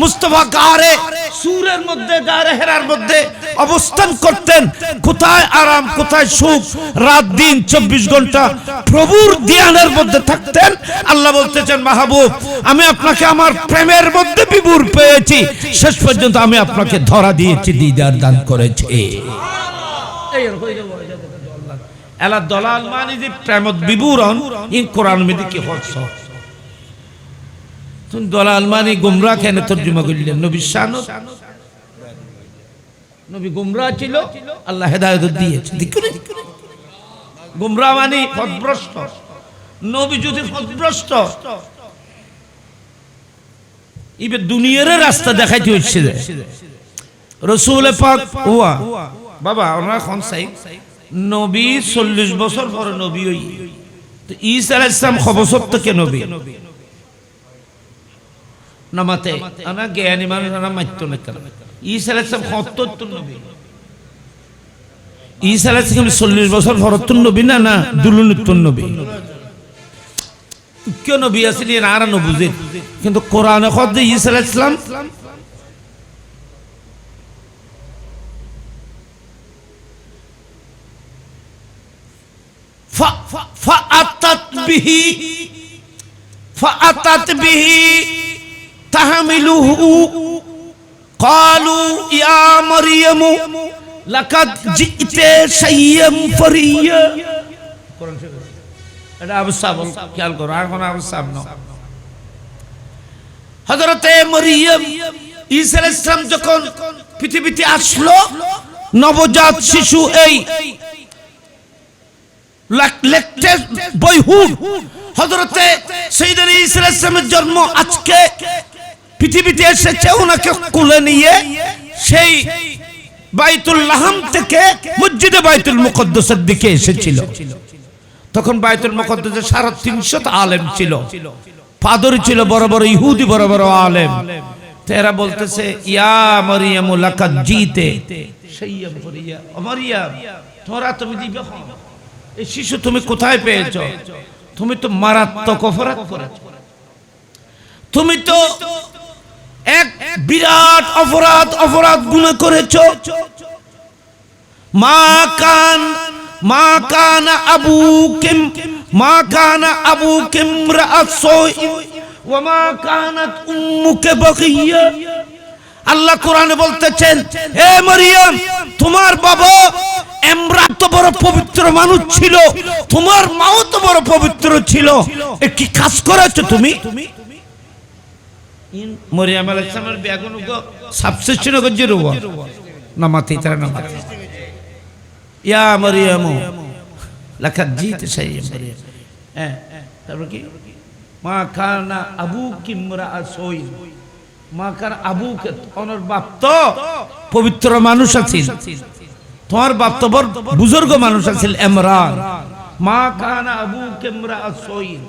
মুস্তাফা গারে সুরের মধ্যে, গারে হেরার মধ্যে অবস্থান করতেন। কোথায় আরাম, কোথায় সুখ, রাত দিন 24 ঘন্টা প্রভুর ধ্যানের মধ্যে থাকতেন। আল্লাহ বলতেছেন, মাহবুব আমি আপনাকে আমার প্রেমের মধ্যে বিভোর পেয়েছি, শেষ পর্যন্ত আমি আপনাকে ধরা দিয়েছি, দিদার দান করেছি। এই এলা দলাল মানে যে প্রেমত বিভোরন, ইন কোরআন মধ্যে কি হচ্ছে? তুমি দলাল মানে গুমরাহ কেন তরজমা করলেন? নবী শান, নবী গুমরাহ ছিল, আল্লাহ হেদায়েত দিয়েছে। গুমরাহ মানে পথভ্রষ্ট। নবী যদি পথভ্রষ্ট, ইবে দুনিয়ার রাস্তা দেখাইতে হচ্ছে। রাসূল পাক ওয়া বাবা ওনা কোন সাই নবী 40 বছর পরে নবী হই, তো ঈসা আলাইহিস সালাম খবসত থেকে নবী নামাতে আনা জ্ঞানী মানুষ না মাইতো না কেন? ঈসা আলাইহিস সালাম ৭০ নবী, ঈসা আলাইহিস সালাম 40 বছর পরতুন নবী না, না দুলুনুতুন নবী। কেন নবী আসলেন আর না বুঝে, কিন্তু কোরআনে কত ঈসা আলাইহিস সালাম فأتت به تحمله قالوا يا مريم لقد جئت شيئا فريا। এটা আবু সাবল খেয়াল করো, আর কোন আবু সাব না। হযরতে মরিয়ম ঈসা আলাইহিস সালাম যখন পৃথিবীতে আসলো, নবজাত শিশু, এই হযরতে সাইয়েদনা ঈসা আলাইহিস সালামের জন্ম আজকে পৃথিবীতে এসেছে, ওনাকে কোলে নিয়ে সেই বাইতুল লাহাম থেকে মসজিদে বাইতুল মুকদ্দাসের দিকে এসেছিল। তখন বাইতুল মুকদ্দাসে 350 আলেম ছিল, পাদরি ছিল বড় বড় ইহুদি, বড় বড় আলেম। তেরা বলতেছে, ইয়া মারইয়াম লাকাদ জিতে শাইয়াম ফরিয়া। ও মারইয়াম, তোরা তুমি দিবে, এই শিশু তুমি কোথায় পেয়েছো? তুমি তো মারাত্মক অপরাধ করেছো, তুমি তো এক বিরাট অপরাধ গুনাহ করেছো। মা কানা আবুকুম রাসূল ওয়া মা কানাত উম্মুকা বাগিয়া। আল্লাহ কোরআনে বলতেছেন, হে মরিয়ম তোমার বাবা ইমরান তো বড় পবিত্র মানুষ ছিল, তোমার মাও তো বড় পবিত্র ছিল, কি কাজ করেছো তুমি? মরিয়ম আলাইহিস সালামের বেগুন গো সাবসেশন গজ্জে রব নামাতে তারা নামাতে ইয়া মারিয়াম লাকাদ জিত শাইয়্যান মারিয়াম হ্যাঁ তারপর কি মা কানা আবুকি ইমরাআসুইন মা কানা আবুকে ওনার বাপ তো পবিত্র মানুষ আছেন তোমার বাপ তো বড় বুজুর্গ মানুষ আছেন ইমরান মা কানা আবুকে ইমরাআসুইন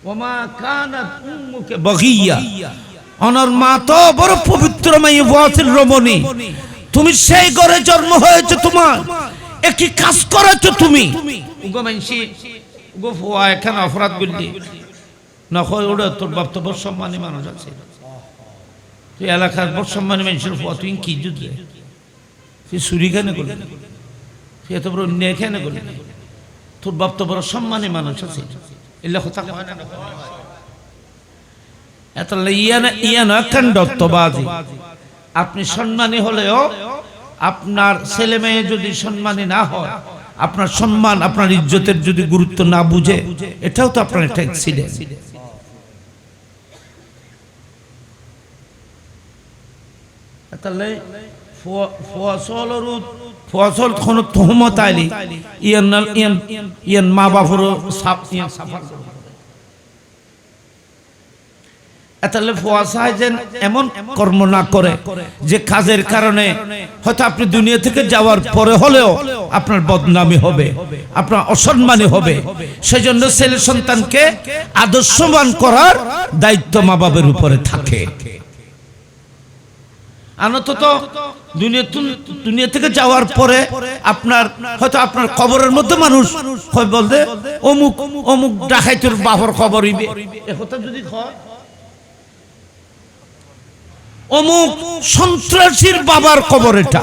ওয়া মা কানাত উম্মুকে বাগিয়া ওনার মা তো বড় পবিত্র মেয়ে ওয়াসিল রমণী তুমি সেই ঘরে জন্ম হয়েছে তোমার একই কাজ করেছো তুমি উগো মানসি উগো ফুয়া এখানে অপরাধ করলি না হয় ওটা তোর বাপ তো বড় সম্মানী মানুষ আছে তুই এলাকার বড় সম্মানী মানুষের ফুয়া তুই কি যুদ্ধে তুই চুরি কেন করলি তুই এত বড় অন্যায় কেন করলি তোর বাপ তো বড় সম্মানী মানুষ আছে এগুলো কথা হয় না এত ইয়া না কাণ্ডত্ববাদী আপনি সম্মানী হলেও আপনার ছেলে মেয়ে যদি সম্মানী না হয় আপনার সম্মান আপনার ইজ্জতের যদি গুরুত্ব না বুঝে এটাও তো আপনার একটা অ্যাক্সিডেন্ট তাহলে ফসল কোন তহমত আইলি ইয়ান মা বাপর সাফার তাহলে ফোয়াশায় যেন এমন কর্ম না করে যে কাজের কারণে হয়তো আপনি দুনিয়া থেকে যাওয়ার পরে হলেও আপনার বদনামি হবে আপনার অসম্মানী হবে সেজন্য ছেলে সন্তানকে আদর্শবান করার দায়িত্ব মা বাবার উপরে থাকে আনত তো দুনিয়া থেকে যাওয়ার পরে আপনার হয়তো আপনার কবরের মধ্যে মানুষ হয় বলতে অমুক অমুক ডাকাইতের বাবার খবর হইবে একথা যদি হয় অমুক সন্ত্রাসীর বাবার কবর এটা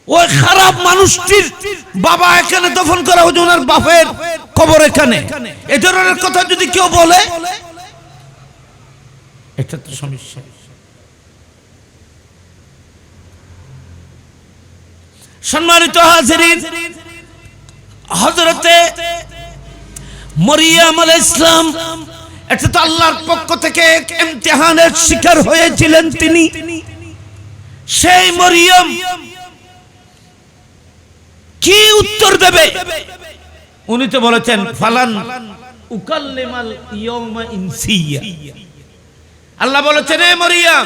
ওই খারাপ মানুষটির বাবা এখানে দফন করা হয়েছে ওনার বাপের কবর এখানে এ ধরনের কথা যদি কেউ বলে এটা তো সমস্যা সম্মানিত হাজিরিন হযরতে মরিয়ম আলাইহিস সালাম এটা তো আল্লাহর পক্ষ থেকে এক ইমতিহানের শিকার হয়েছিলেন তিনি সেই মরিয়ম কি উত্তর দেবে উনি তো বলেছেন ফালান উকাল্লিমাল ইয়াউমা ইনসিয়া আল্লাহ বলেছেন হে মরিয়ম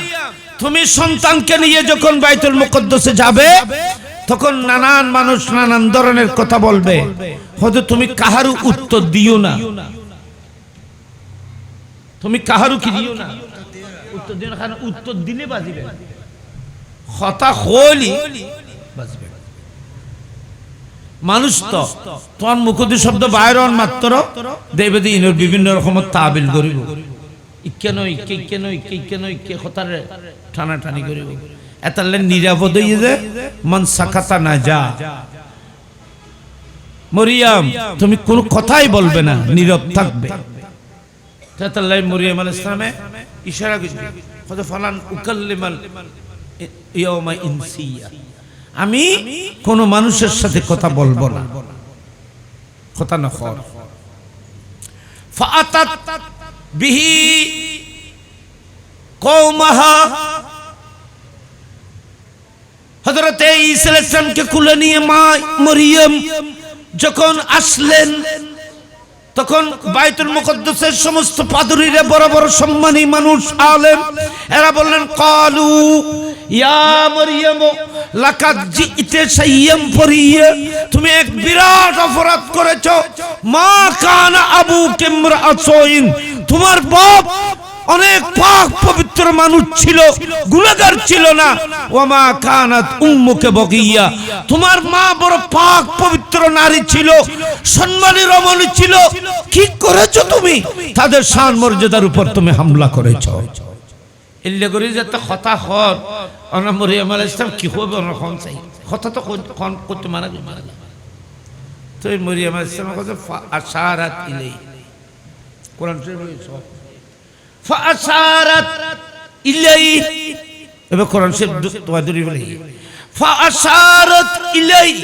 তুমি সন্তানকে নিয়ে যখন বাইতুল মুকদ্দাসে যাবে তখন নানান মানুষ নানান ধরনের কথা বলবে হয়তো তুমি কাহারও উত্তর দিও না তুমি কাহারও কি দিও না উত্তর দিও না কারণ উত্তর দিলে বাজিবে কথা হলি বাজিবে মানুষ তো তোমার মুখদি শব্দ বাইরন মাত্র দেবে দিনের বিভিন্ন রকমের তাবিল করিব ইকেন ইকে কথার টানাটানি করিব এতালে নিরাপদ হয়ে যে মন সাকাতা না যা মরিয়ম তুমি কোনো কথাই বলবে না নীরব থাকবে তাতাল্লাই মরিয়ম আলাইহিস সালামে ইশারা করবে কত ফালান উকাল্লিমাল ইয়াউমা ইনসিয়া আমি কোন মানুষের সাথে কথা বলবো না কথা না খর ফাআতাত বিহি কওমাহা হযরতে ঈসা আলাইহিস সালামকে কুলে নিয়ে মা মরিয়ম যখন আসলেন তখন বাইতুল মুকদ্দাসের সমস্ত পাদরীরা বড় বড় সম্মানী মানুষ আলেম এরা বললেন ক্বালু ইয়া মরিয়ম লাকাদ জিইতা শাইয়্যান ফারিয়া তুমি এক বিরাট অপরাধ করেছো মা কানা আবুকা ইমরাআসুইন তোমার বাপ অনেক পাক পবিত্র মানুষ ছিল গুনাহগার ছিল না ওয়া মা কানাত উম্মুকা বাগিয়া তোমার মা বড় পাক পবিত্র নারী ছিল সম্মানী রমণী ছিল কি করেছো তুমি তাদের শান মর্যাদার উপর তুমি হামলা করেছো ইল্লে করি যে তো কথা হর অনা মরিয়ম আলাইহিস সালাম কি হবে অনা কোন চাই কথা তো কোন করতে মানা তো মরিয়ম আলাইহিস সালাম কথা আশারাত ইলাই কোরআন শরীফে فأشارت إليه এবার কোরআন শরীফ তোয়াদুরি বলে فأشارت إليه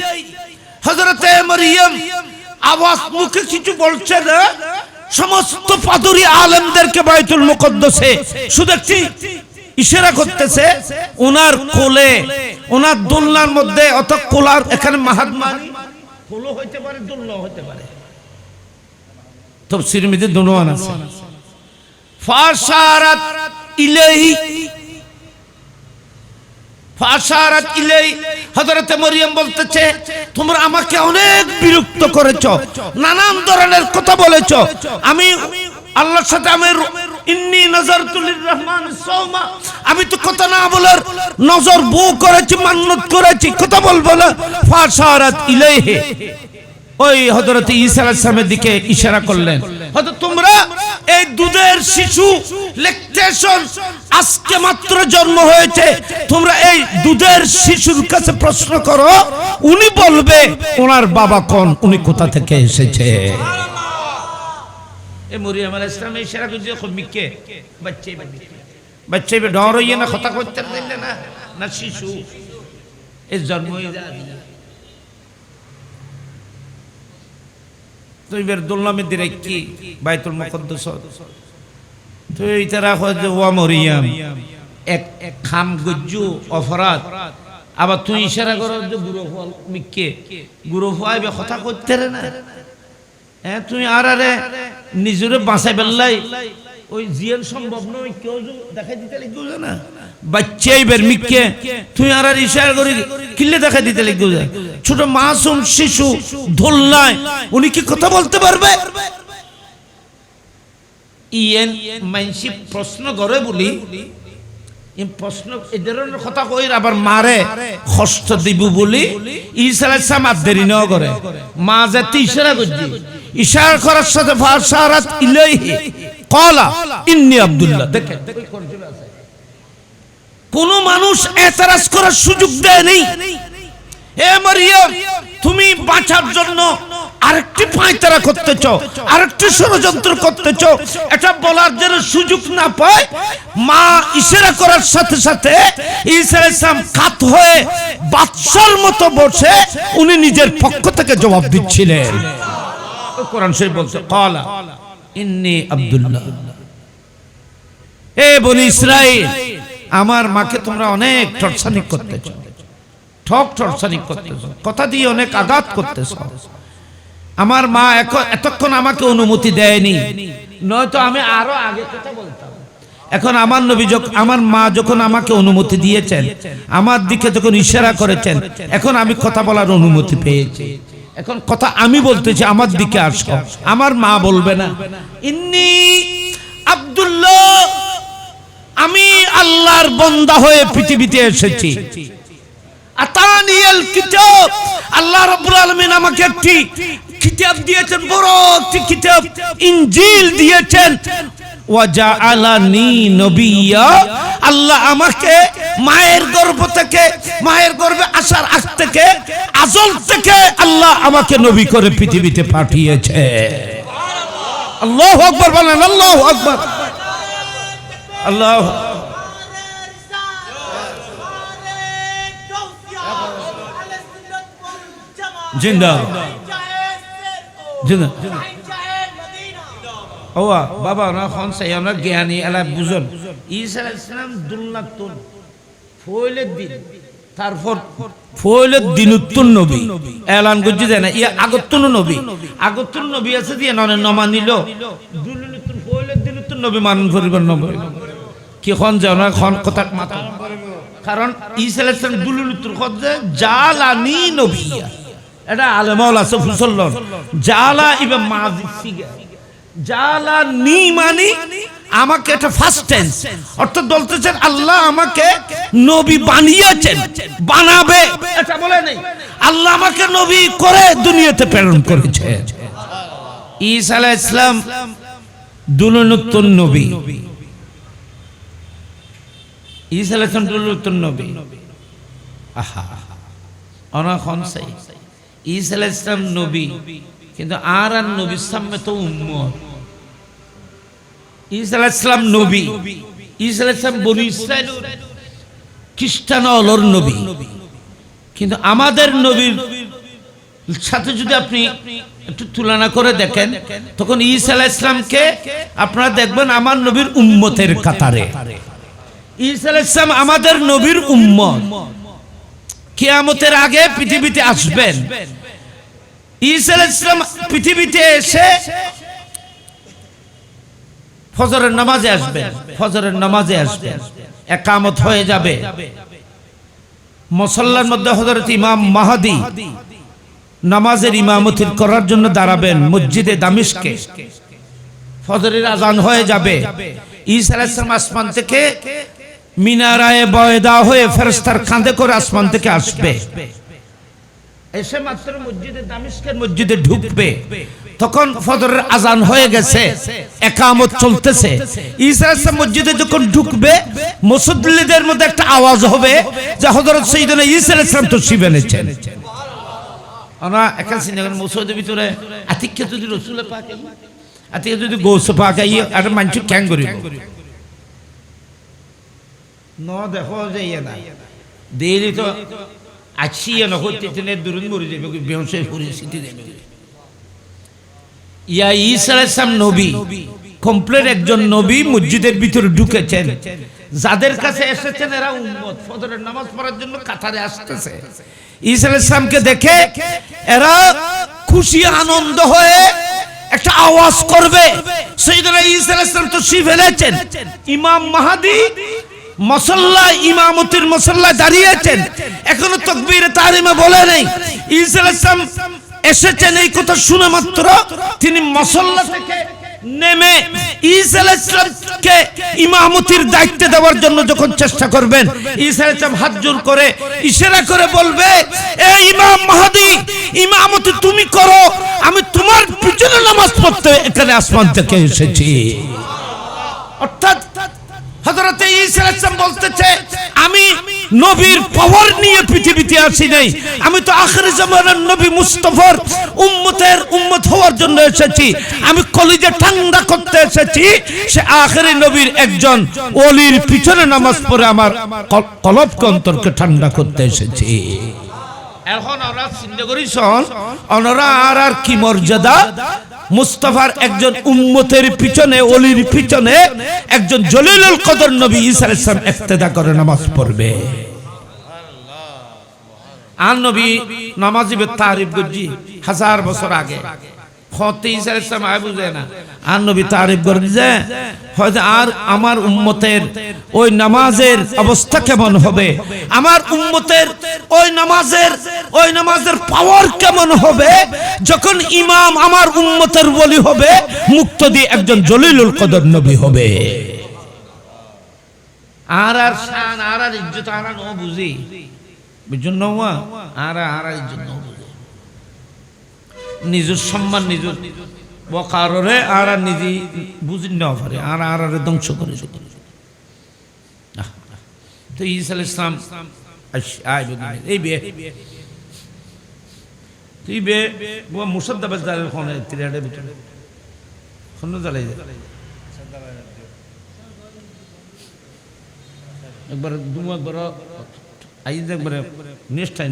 হযরতে মরিয়ম আওয়াজ মুখে কিছু বলছে না সমস্ত পাদরী আলেমদেরকে বাইতুল মুকদ্দাসে শুধু একটি ইশারা করতেছে ওনার কোলে, ওনার দোলনার মধ্যে, অত কোলার এখানে মাহাত্মানি কোলো হইতে পারে, দোলনা হইতে পারে, তাফসীরের মধ্যে দুনোয়ান আছে। ফাশারাত ইলাইহি, ফাশারাত ইলাইহি, হযরত মরিয়ম বলতেছে তোমরা আমাকে অনেক বিরক্ত করেছো, নানান ধরনের কথা বলেছো, আমি আল্লাহর সাথে আমি ইন্নী নাযারতু লিররহমান সাওমা, আমি তো কথা না বলার নজর বউ করেছি, মান্নত করেছি, কথা বলবো না। ফাশারাত ইলাইহি, ওই হযরত ঈসা আলাইহিস সালামের দিকে ইশারা করলেন, হয়তো তোমরা এই দুধের শিশু ল্যাকটেশন আজকে মাত্র জন্ম হয়েছে, তোমরা এই দুধের শিশুর কাছে প্রশ্ন করো, উনি বলবে ওনার বাবা কোন, উনি কোথা থেকে এসেছে। এ মরিয়ম আলাইহিস সালাম ইশারা করছে কমিকে বাচ্চা বাচ্চা ডর হইয়ে না কথা করতে দিলে না, না শিশু এই জন্ম হয়ে যায়। তো এবার দোলনামে দিরে কি বাইতুল মুকদ্দাস, তো এইটা রাখো যে ওয়া মরিয়ম এক খাম গজ্জু অপরাধ, আবার তুই ইশারা করো যে গুরু ফল মিকে গুরু ফাইবে কথা করতে রে না, হ্যাঁ তুই আর আরে নিজরে বাঁচাই বেল্লাই ওই জিয়ান সম্ভব নয়, কেউ দেখাই দিতে লিখবো না বাচ্চাই বের মিকে, তুই আর আর ইশারা করি কিল্লে দেখাই দিতে লিখবো, ছোট মাসুম শিশু ধোলনায় উনি কি কথা বলতে পারবে? ইয়েন মানসি প্রশ্ন করে বলি, প্রশ্ন এই ধরনের কথা কই আবার মারে কষ্ট দিব বলি ঈসা আলাইহিস সালাম আর দেরি ন করে, মা জাতি ইশারা করছি, ইশারা করার সাথে ফাশারাত ইলাইহি ক্বালা ইন্নী আব্দুল্লাহ। দেখেন কোন মানুষ এতরাজ করার সুযোগ দেয় নেই। হে মরিয়ম, তুমি বাঁচার জন্য আরেকটি পায়তারা করতেছ, আরেকটি ষড়যন্ত্র করতেছ, এটা বলার জন্য সুযোগ না পায় মা ইশারা করার সাথে সাথে ঈসা আলাইহিস সালাম কাত হয়ে বাদশার মতো বসে উনি নিজের পক্ষ থেকে জবাব দিচ্ছিলেন। কোরআন শরীফ বলছে ক্বালা ইন্নী আব্দুল্লাহ। এ বনি ইসরাইল, আমার মাকে তোমরা অনেক টর্চারিং করতেছ, টর্চারিং করতেছ, কথা দিয়ে অনেক আঘাত করতেছ। আমার মা এতক্ষণ আমাকে অনুমতি দেয়নি, নয়তো আমি আরো আগে কথা বলতাম। এখন আমার নবী আমার মা যখন আমাকে অনুমতি দিয়েছেন, আমার দিকে যখন ইশারা করেছেন, এখন আমি কথা বলার অনুমতি পেয়েছি, এখন কথা আমি বলতেছি, আমার দিকে আসো, আমার মা বলবে না ইন্নী আব্দুল্লাহ, আমি আল্লাহর বান্দা হয়ে পৃথিবীতে এসেছি। আতানিয়াল কিতাব, আল্লাহ রাব্বুল আলামিন আমাকে একটি কিতাব দিয়েছেন, বড় একটি কিতাব ইনজিল দিয়েছেন। ওয়া জাআলানি নবিয়্যা, আল্লাহ আমাকে মায়ের গর্ভ থেকে, মায়ের গর্ভে আসার আগ থেকে, আজল থেকে আল্লাহ আমাকে নবী করে পৃথিবীতে পাঠিয়েছে। আল্লাহু আকবার বলেন, আল্লাহু আকবার, আল্লাহ। জিন্দা জিন্দা ওয়া বাবা না খন সাই আমরা জ্ঞানী এলা বুঝন। ঈসা আলাইহিস সালাম দুল্লাতুন ফয়লের দিন, তারপর ফয়লের দিনুত্তুন নবী এলান করছে দেয় না, ইয়া আগতুন নবী, আগতুন নবী আছে দিয়ে নমানিল দুলুতুন ফয়লের দিনুত্তুন নবী মান পরিবার নবী কি খন জানা খন কথা মাথা, কারণ ঈসা আলাইহিস সালাম দুলুতুন খোঁজে জালানি নবিয়া, এটা আলেমাল আছে ফুসল্লন জালা ইবে মাজি সিগা, জালা নি মানে আমাকে, এটা ফার্স্ট টেন্স, অর্থাৎ বলতেছেন আল্লাহ আমাকে নবী বানিয়েছেন, বানাবে এটা বলে নাই, আল্লাহ আমাকে নবী করে দুনিয়াতে প্রেরণ করেছে। ঈসা আলাইহিস সালাম দুলুতুন নবী, ঈসা আলাইহিস সালাম দুলুতুন নবী। আহা অনা খন সাই ঈসা আলাইহিস সালাম নবী, কিন্তু আর নবীর সামনে তো উম্মত। ঈসা আলাইহিস সালাম নবী, ঈসা আলাইহিস সালাম বনি ইসরাইল খ্রিস্টান হলোর নবী, কিন্তু আমাদের নবীর সাথে যদি আপনি একটু তুলনা করে দেখেন, তখন ঈসা আলাইহিস সালামকে আপনারা দেখবেন আমার নবীর উম্মতের কাতারে। ঈসা আলাইহিস সালাম আমাদের নবীর উম্মত, কিয়ামতের আগে পৃথিবীতে আসবেন। ঈসা আলাইহিস সালাম পৃথিবীতে এসে ফজরের নামাজে আসবেন, ফজরের নামাজে আসবেন, একামত হয়ে যাবে। মুসল্লার মধ্যে হযরত ইমাম মাহদী নামাজের ইমামতি করার জন্য দাঁড়াবেন মসজিদে দামেস্কে। ফজরের আজান হয়ে যাবে। ঈসা আলাইহিস সালাম আসমান থেকে মিনারায়ে বয়দা হয়ে ফেরেশতার কাঁধে করে আসমান থেকে আসবে, এসে মাত্র মসজিদে দামেস্কের মসজিদে ঢুকবে। তখন ফজরের আজান হয়ে গেছে, একামত চলতেছে। ঈসা আলাইহিস সালাম মসজিদে যখন ঢুকবে, মুসল্লিদের মধ্যে একটা আওয়াজ হবে যে হযরত সাইয়েদনা ঈসা আলাইহিস সালাম তাশরীফ এনেছেন। আমরা একা সিনেমার মসজিদের ভিতরে আতিককে যদি রাসূল পাক আতিকে যদি গোস পাক আই আর মানুষ ক্যাং করি ন দেখো যে না দেরি তো আছিয়ে না হইতে তেনে দুরুন মরে যাবে, বেহুশের পরিস্থিতি দেবে। ইয়া ঈসা আলাইহিস সালাম নবী, কমপ্লিট একজন নবী মসজিদের ভিতরে ঢুকেছেন। যাদের কাছে এসেছেন এরা উম্মত, ফজরের নামাজ পড়ার জন্য কাতারে আসতেছে। ঈসা আলাইহিস সালামকে দেখে এরা খুশি আনন্দ হয়ে একটা আওয়াজ করবে, সাইয়েদনা ঈসা আলাইহিস সালাম তাশরীফ এনেছেন। ইমাম মাহদী মুসল্লায় ইমামতির মুসল্লায় দাঁড়িয়েছেন, এখনো তাকবীরে তাহরিমা বলে নাই। ঈসা আলাইহিস সালাম এসেছেন এই কথা শুনে মাত্র তিনি মুসল্লা থেকে নেমে ঈসা আলাইহিস সালামকে ইমামতির দায়িত্ব দেওয়ার জন্য যখন চেষ্টা করবেন, ঈসা আলাইহিস সালাম হাত জোড় করে ইশারা করে বলবে, এ ইমাম মাহদী, ইমামতি তুমি করো, আমি তোমার পিছনে নামাজ পড়তে এখানে আসমান থেকে এসেছি। অর্থাৎ হযরত ঈসা আলাইহিস সালাম বলতেছে, আমি নবীর পাওয়ার নিয়ে পৃথিবীতে আসি নাই, আমি তো আখিরি জামানার নবী মুস্তাফার উম্মতের উম্মত হওয়ার জন্য এসেছি, আমি কলিজা ঠান্ডা করতে এসেছি। সে আখিরি নবীর একজন ওলির পিছনে নামাজ পড়ে আমার কলবকে অন্তরকে ঠান্ডা করতে এসেছি। এখন ওরা চিন্তা করিছন ওনারা আর কি মর্যাদা, মুস্তাফার একজন উম্মতের পিছনে ওলির পিছনে একজন জলিলুল কদর নবী ঈসা আলাইহিস সালাম ইক্তেদা করে নামাজ পড়বে। আর নবী নামাজি বে তারিফ গজি 1000 বছর আগে হতে ঈসা আলাইহিস সালাম আয় বুঝে না, আর নবী তারিফ করে যে হয়তো আর আমার উম্মতের ওই নামাজের অবস্থা কেমন হবে, আমার উম্মতের ওই নামাজের পাওয়ার কেমন হবে যখন ইমাম আমার উম্মতের ওলি হবে, মুক্তদি একজন জলিলুল কদর নবী হবে। আর শান আর ইজ্জত আর নো বুঝি বুঝুন না, আর ইজ্জত নো বুঝি, নিজের সম্মান নিজের বকারে আর নিজে বুঝি না পারে, আর ধ্বংস করে। তো ঈসা আলাইহিস সালাম এই বে তুই বে মুসাদ্দাবাদ জালের কোনে তিরাডের ভিতরে কোন জালাই একবার একবার আইজ একবার নেক্সট টাইম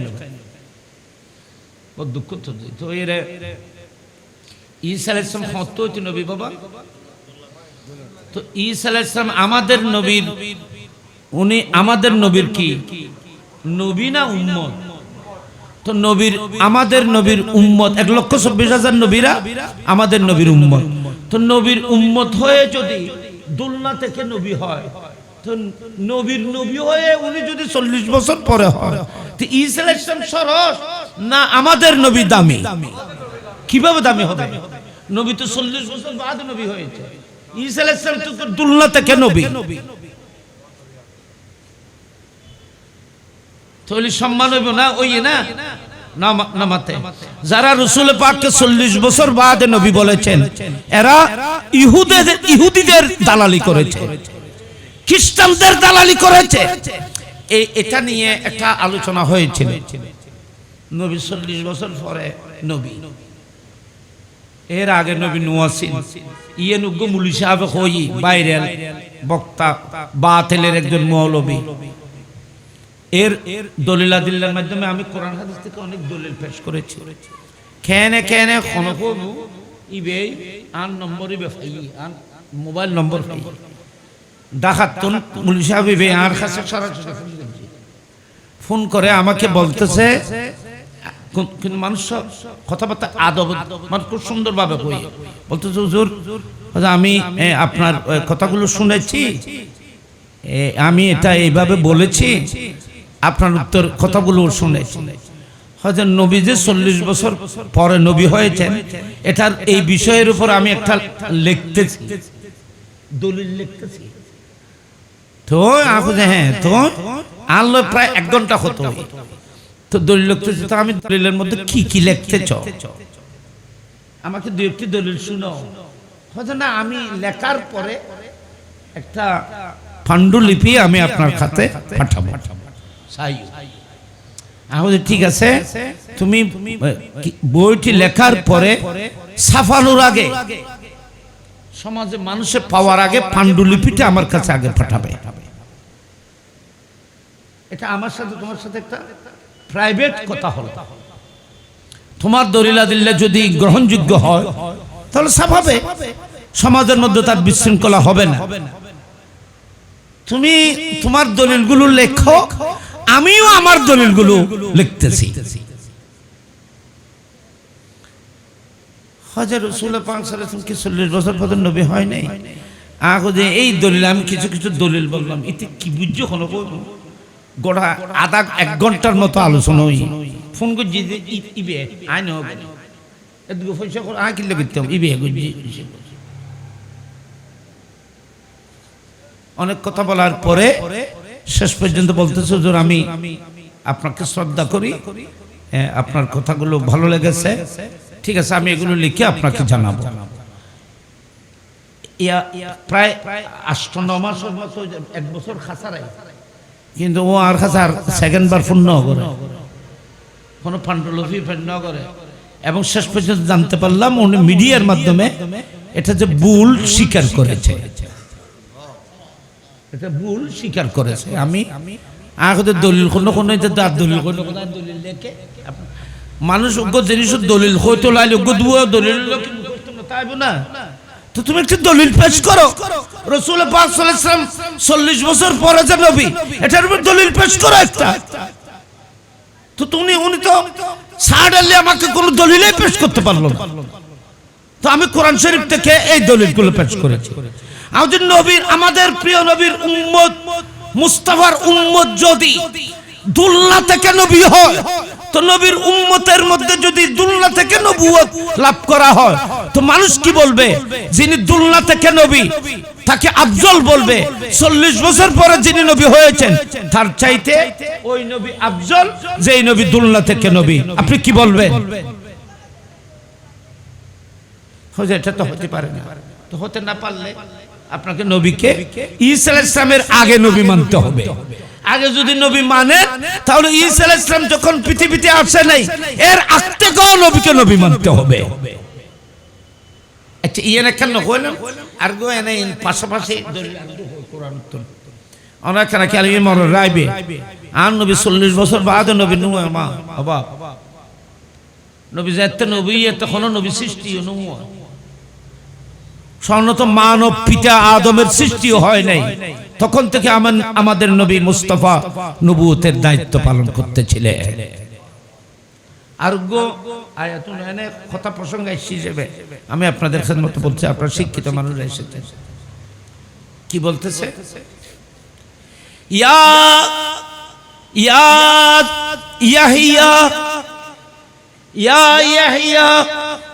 ও দুঃখ তো এর ঈসা আলাইহিস সালাম কত নবী বাবা। তো ঈসা আলাইহিস সালাম আমাদের নবীর, উনি আমাদের নবীর কি নবী না উম্মত? তো নবীর আমাদের নবীর উম্মত 1,24,000 নবীরা আমাদের নবীর উম্মত। তো নবীর উম্মত হয়ে যদি দুলনা থেকে নবী হয়, তো নবীর নবী হয়ে উনি যদি 40 বছর পরে হয়, তো ঈসা আলাইহিস সালাম সরস না আমাদের নবী দামি? কিভাবে দামি হবে? নবী তো 40 বছর বাদে নবী হয়েছে, ঈসা আলাইহিস সালাম তো দুলনা থেকে নবী। তাহলে সম্মান হইব না ওই না নামাতে যারা রাসূল পাককে 40 বছর বাদে নবী বলেছেন, এরা ইহুদিদের দালালি করেছে, খ্রিস্টানদের দালালি করেছে। এটা নিয়ে একটা আলোচনা হয়েছিল। নবী 40 বছর পরে নবী, এর আগে নবী নুয়াসিন ইয়েনুগ্য মুলি সাহেব হই বাইরেল বক্তা বাতিলের একজন মৌলবী। এর দলিলাদিল্লার মাধ্যমে আমি কোরআন হাদিস থেকে অনেক দলিল পেশ করেছি। কেনে কেনে ইবে আন নম্বরই বেফাই আন মোবাইল নম্বর ফাই ডাকাতুন মুলি সাহেব আর কাছে সরাসরি ফোন করে আমাকে বলতেছে, কিন্তু মানুষ কথাবার্তা আদব মানে খুব সুন্দরভাবে কই বলতেছে, হুজুর আমি আপনার কথাগুলো শুনেছি, আমি এটা এইভাবে বলেছি, আপনার উত্তর কথাগুলো শুনেছি। হয়তো নবী যে 40 বছর পরে নবী হয়েছেন এটার এই বিষয়ের উপর আমি একটা লিখতেছি, দলিল লিখতেছি। তো হ্যাঁ, তো আনলো প্রায় 1 ঘন্টা হতো, তো দলিল লিখতেছি। তো আমি দলিলের মধ্যে কি কি লিখতেছ, আমাকে 2-1টি দলিল শুনো। হয়তো না, আমি লেখার পরে একটা পাণ্ডুলিপি আমি আপনার খাতে পাঠাবো। ঠিক আছে, তুমি বইটি লেখার পরে ছাপানোর আগে, সমাজে মানুষের পাওয়ার আগে পাণ্ডুলিপিটা আমার কাছে আগে পাঠাবে। এটা আমার সাথে তোমার সাথে একটা প্রাইভেট কথা হলো। তোমার দলিলাদিল্লা যদি গ্রহণযোগ্য হয় তাহলে ছাপাবে, সমাজের মধ্যে তার বিশৃঙ্খলা হবে না। তুমি তোমার দলিলগুলো লেখো, আমিও আমার দলিলগুলো লিখতেছি। হযরত রাসূলুল্লাহ পাক সাল্লাল্লাহু আলাইহি ওয়াসাল্লাম কি 40 বছর পর্যন্ত নবী হয় নাই? আগে যে এই দলিল আমি কিছু কিছু দলিল বললাম, এতে কি বুঝছো? কোনো গোড়া আধা 1 ঘন্টার মতো আলোচনা হই। ফোন করছি যে ইবে আইন হবে এদিকে পয়সা করে আয় কিনলে করতাম ইবে করছি। অনেক কথা বলার পরে শেষ পর্যন্ত বলতেছে, হুজুর আমি আপনাকে শ্রদ্ধা করি, আপনার কথাগুলো ভালো লেগেছে, ঠিক আছে আমি এগুলো লিখে আপনাকে জানাবো। প্রায় 8-9 মাসের মতো 1 বছর খাসারাই, কিন্তু ও আর খাসার সেকেন্ড বার ফোন ন করে, কোনো পাণ্ডুলিপি ন করে। এবং শেষ পর্যন্ত জানতে পারলাম উনি মিডিয়ার মাধ্যমে এটা যে ভুল স্বীকার করেছে, এটা ভুল স্বীকার করেছে। আমি আগে দলিল কোনো দলিল দলিল লেখে মানুষ অজ্ঞ জিনিস দলিল হয়তো লাইল অজ্ঞ দুয়া দলিল তাইব না। তো তুমি একটা দলিল পেশ করো, রাসূল পাক সাল্লাল্লাহু আলাইহি ওয়াসাল্লাম 40 বছর পরে যে নবী, এটার উপর দলিল পেশ করো একটা। তো উনি তো সাডালি আমাকে কোনো দলিলই পেশ করতে পারলো না। তো আমি কোরআন শরীফ থেকে এই দলিলগুলো পেশ করেছি। আমাদের নবীর, আমাদের প্রিয় নবীর উম্মত মুস্তাফার উম্মত যদি দুলনা থেকে নবী হয়, তো নবীর উম্মতের মধ্যে যদি দুলনা থেকে নবুয়ত লাভ করা হয়, তো মানুষ কি বলবে? যিনি দুলনা থেকে নবী তাকে আফজল বলবে। 40 বছর পরে যিনি নবী হয়েছেন তার চাইতে ওই নবী আফজল যেই নবী দুলনা থেকে নবী। আপনি কি বলবেন? এটা তো হতে পারে না। তো হতে না পারলে আপনাকে নবীকে ঈসা আলাইহিস সালামের আগে নবী মানতে হবে। আগে যদি নবী মানে তাহলে ঈসা আলাইহিস সালাম যখন পৃথিবীতে আসে নাই এর আগ থেকেও নবীকে নবী মানতে হবে। আচ্ছা ইয়েনে কেন কইলাম আর গো এনে পাশাপাশি কোরআন উত্তর অনেক কেন কালিমে মর রাইবে আর নবী 40 বছর বাদ নবী নূহ মা বাবা নবী যেতে নবী তখন নবী সৃষ্টি নূহ স্বর্ণত মানব পিতা আদমের সৃষ্টিও হয় নাই, তখন থেকে আমাদের নবী মুস্তাফা নবুয়তের দায়িত্ব পালন করতেছিলেন। আর গো আয়াতুন এনে কথা প্রসঙ্গ হিসেবে আমি আপনাদের খেদমত বলছি, আপনারা শিক্ষিত মানুষরা এসেছেন। কি বলতেছে? ইয়া ইয়া ইয়াহিয়া ইয়া ইয়াহিয়া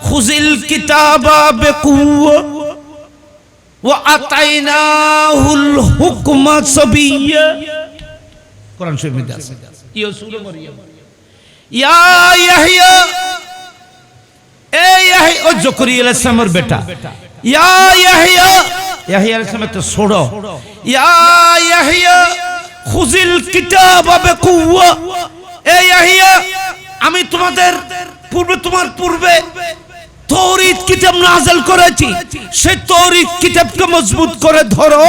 খুযিল কিতাবা বিকুওয়া ওয়া আতাইনাহুল হুকমা সাবিয়্যা। কোরআন শরীফে আছে ইয়া সূরা মারইয়াম। ইয়া ইয়াহিয়া এ ইয়াহিয়া ও যাকরিয়া আলাইহিস সালামের বেটা, ইয়া ইয়াহিয়া ইয়াহিয়া আলাইহিস সালাম তো ছোড়ো, ইয়া ইয়াহিয়া খুযিল কিতাবা বিকুওয়া। এ ইয়াহিয়া আমি তোমাদের পূর্বে তোমার পূর্বে তৌরাত কিতাব নাযিল করেছি, সেই তৌরাত কিতাবকে মজবুত করে ধরো।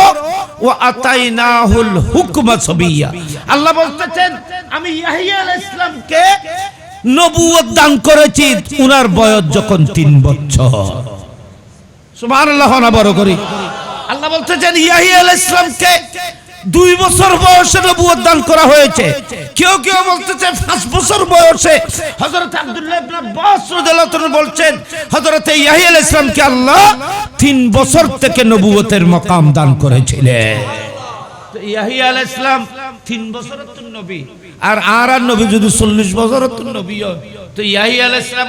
ওয়া আতাইনাহুল হুকমা সাবিয়্যা। আল্লাহ বলতেছেন আমি ইয়াহিয়া আলাইহিস সালামকে নবুয়ত দান করেছি উনার বয়স যখন 3 বছর। সুবহানাল্লাহ না বড় করি। আল্লাহ বলতেছেন ইয়াহিয়া আলাইহিস সালামকে 2 বছর বয়সে নবুয়ত দান করা হয়েছে। কেউ কেউ বলতেছে 5 বছর বয়সে। হযরত আব্দুল্লাহ ইবনে আব্বাস রাদিয়াল্লাহু তাআলা বলছেন হযরত ইয়াহিয়া আলাইহিস সালামকে আল্লাহ 3 বছর থেকে নবুয়তের মাকাম দান করেছিলেন। তো ইয়াহিয়া আলাইহিস সালাম 3 বছরের তো নবী, আর আর নবী যদি 40 বছরের তো নবী হয়, তো ইয়াহিয়া আলাইহিস সালাম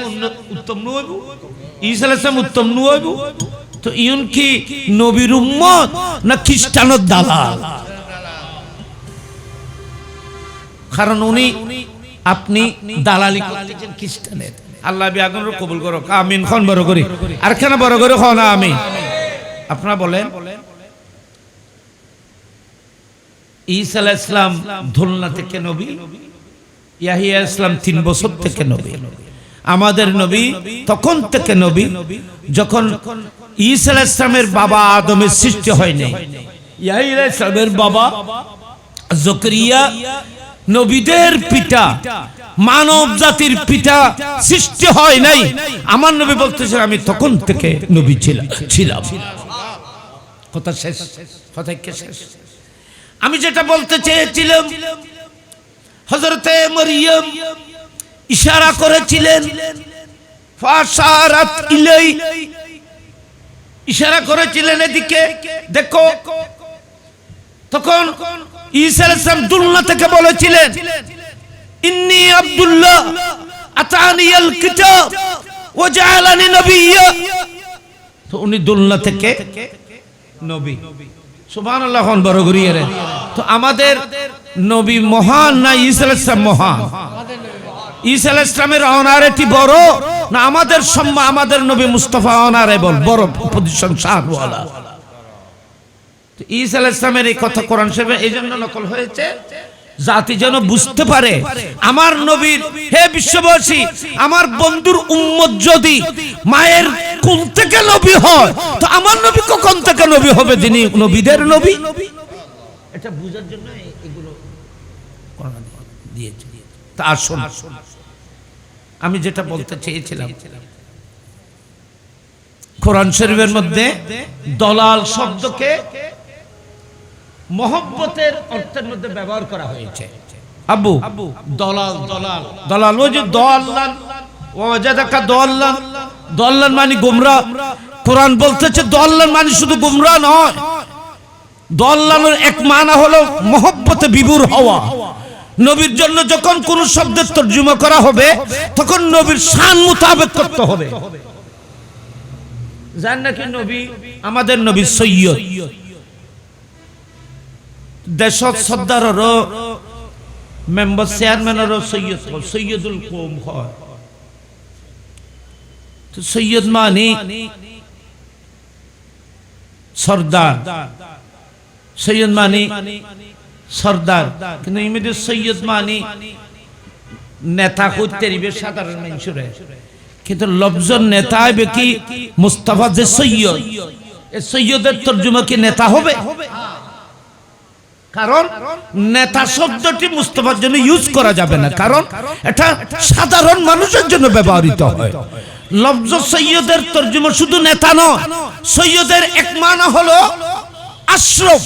উত্তম নবী, ঈসা আলাইহিস সালাম উত্তম নবী। তো ইউন কি নবীর উম্মত না খ্রিস্টানের দালাল? কারণ উনি আপনি দালালি করতেছেন খ্রিস্টানের। আল্লাহ বিয়াগুন কবুল করো, আমিন। খন বড় করি আর কেন বড় করে খন আমিন। আপনারা বলেন ঈসা আলাইহিস সালাম দোলনা থেকে নবী, ইয়াহিয়া আলাইহিস সালাম 3 বছর থেকে নবী। আমাদের নবী তখন থেকে নবী যখন ঈসা আলাইহিস সালামের বাবা আদমের সৃষ্টি হয়নি। ইয়াহিয়া আলাইহিস সালামের বাবা জাকারিয়া নবীদের পিতা, মানব জাতির পিতা সৃষ্টি হয় নাই। আমার নবী বলতেছেন আমি তখন থেকে নবী ছিলাম। কথা শেষ, কথা কি শেষ? আমি যেটা বলতে চেয়েছিলাম, হযরতে মরিয়ম ইশারা করেছিলেন, ফাশারাত ইলাই, ইশারা করেছিলেন এদিকে দেখো। তখন ঈসা আলাইহিস সালাম দুলনা থেকে বলেছিলেন ইন্নী আব্দুল্লাহ আতানিয়াল কিতাব ওয়া জাআলানি নবিয়্যা। তো উনি দুলনা থেকে নবী। সুবহানাল্লাহ, বড় করিয়ে রে। তো আমাদের নবী মহান না ঈসা আলাইহিস সালাম মহান? ঈসা আলাইহিস সালামের অনারেটি বড় না আমাদের সম্মান? আমাদের নবী মুস্তাফা অনারেবল, বড় পজিশন, শানওয়ালা। তো ঈসা আলাইহিস সালামের এই কথা কোরআন শরীফে এই জন্য নকল হয়েছে জাতি যেন বুঝতে পারে আমার নবীর, হে বিশ্ববাসী, আমার বন্ধুর উম্মত যদি মায়ের কোল থেকে নবী হয় তো আমার নবী কখন থেকে নবী হবে, যিনি নবীদের নবী। এটা বুঝার জন্য এগুলো কোরআন দিয়েছে। তা আসুন, আমি যেটা বলতে চেয়েছিলাম, কোরআন শরীফের মধ্যে দলাল শব্দকে মহব্বতের অর্থের মধ্যে ব্যবহার করা হয়েছে। আব্বু দলাল, দলাল, দলাল ওই যে দলাল, ওয়াজাদাকা দলাল, দলাল মানে গোমরাহ। কোরআন বলতেছে দলাল মানে শুধু গোমরাহ নয়, দলালের এক মানা হলো মহব্বতে বিভোর হওয়া। নবীর জন্য যখন কোন শব্দের তর্জমা করা হবে তখন নবীর শান মোতাবেক করতে হবে। জান নাকি নবী, আমাদের নবী সৈয়দ, দেশত সর্দারেরও মেম্বার চেয়ারম্যানেরও সৈয়দ, সৈয়দুল কৌম হয়। তো সৈয়দ মানে সর্দার, সৈয়দ মানে সর্দার, কিন্তু ইমিডিয়েট সৈয়দ মানে নেতা করতে রিবে সাধারণ মানুষের। কিন্তু লফজন নেতা হবে কি মুস্তাফা যে সৈয়দ, এই সৈয়দের তর্জমা কি নেতা হবে? কারণ নেতা শব্দটি মুস্তাফার জন্য ইউজ করা যাবে না, কারণ এটা সাধারণ মানুষের জন্য ব্যবহৃত হয়। লফজ সৈয়দের তর্জমা শুধু নেতা নয়, সৈয়দের এক মানা হলো আশরাফ,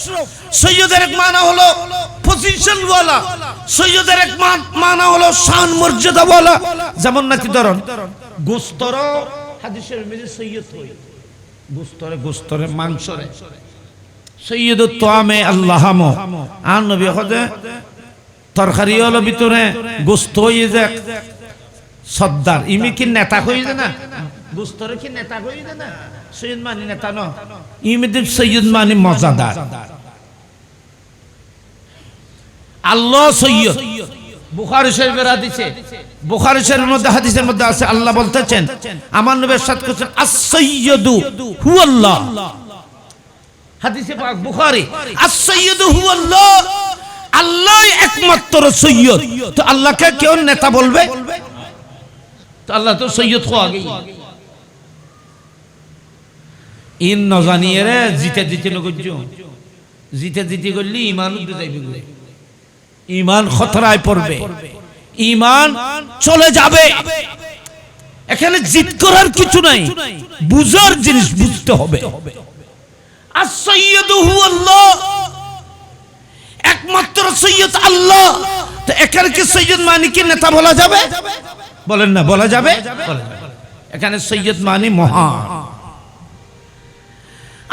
সৈয়দের এক মানা হলো পজিশন ওয়ালা, সৈয়দের এক মানা হলো শান মর্যাদা ওয়ালা। যেমন নাকি ধরুন গোস্তর হাদিসের মধ্যে সৈয়দ হয়, গোস্তরে গোস্তরে মাংসরে সৈয়দুত তোয়ামে আল্লাহামো। আর নবী হদে তরকারি হলো ভিতরে গোস্ত হয়ে যায় সর্দার, ইমি কি নেতা হয়ে যায় না? গোস্তরে কি নেতা হয়ে যায় না? সৈয়দ মানি নেতা ন, ইমিতে সৈয়দ মানি মজাদার। আল্লাহ সৈয়দ বুখারী শরীফের হাদিসে, বুখারী শরীফের মধ্যে হাদিসের মধ্যে আছে আল্লাহ বলতেছেন, আমার নবী ইরশাদ করেছেন আস-সাইয়্যিদু হুয়াল্লাহ। হাদিসে পাক বুখারী, আস-সাইয়্যিদু হুয়াল্লাহ, আল্লাহই একমাত্র সৈয়দ। তো আল্লাহকে কেউ নেতা বলবে? তো আল্লাহ তো সৈয়দ হওয়া গেই। ইন নজানিয়ে রে জিতে জিতে নগজ্জু, জিতে জিতে করলি ঈমান উঠে যাইবে, ঈমান খতরায় পড়বে, ঈমান চলে যাবে। এখানে জিত করার কিছু নাই, বুঝার জিনিস বুঝতে হবে। আস-সাইয়্যিদু হুয়াল্লাহ, একমাত্র সৈয়দ আল্লাহ। তো এখানে কি সৈয়দ মানে কি নেতা বলা যাবে? বলেন না, বলা যাবে? এখানে সৈয়দ মানে মহান।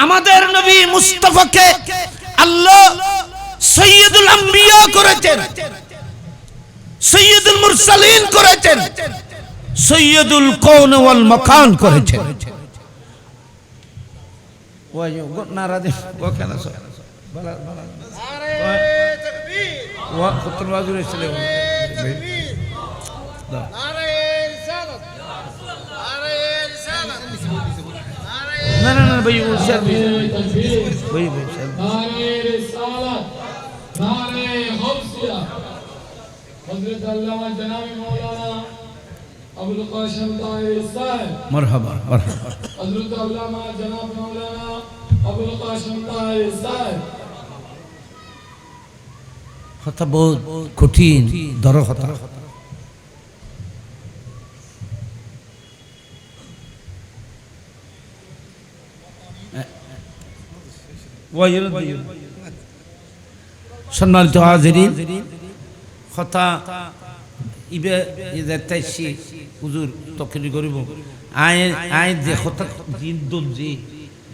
আমাদের নবী মুস্তাফাকে আল্লাহ সৈয়দুল আম্বিয়া করেছেন, সৈয়দুল মুরসালিন করেছেন, সৈয়দুল কওন ওয়াল মাকান করেছেন। ওই নারা দে ওখানে বলা বলা নারে তাকবীর ওয়া কত বাজুরে চলে নারে রিসালাত, নারে রিসালাত। না না না ভাই উশার ভাই ভাই নারে রিসালাত, নারে গাউসিয়া। হযরত আল্লামা জনাব মাওলানা আবুল কাসেম তাহের সাহেব, মারহাবা মারহাবা। হযরত আল্লামা জনাব মাওলানা আবুল কাসেম তাহের সাহেব। কথা বহুত কঠিন, দর কথা। সম্মানিত হাজিরিন, কথা ইবে যাইতাইছি হুজুর তকরি করিব আই আই যে কথা দিন দজি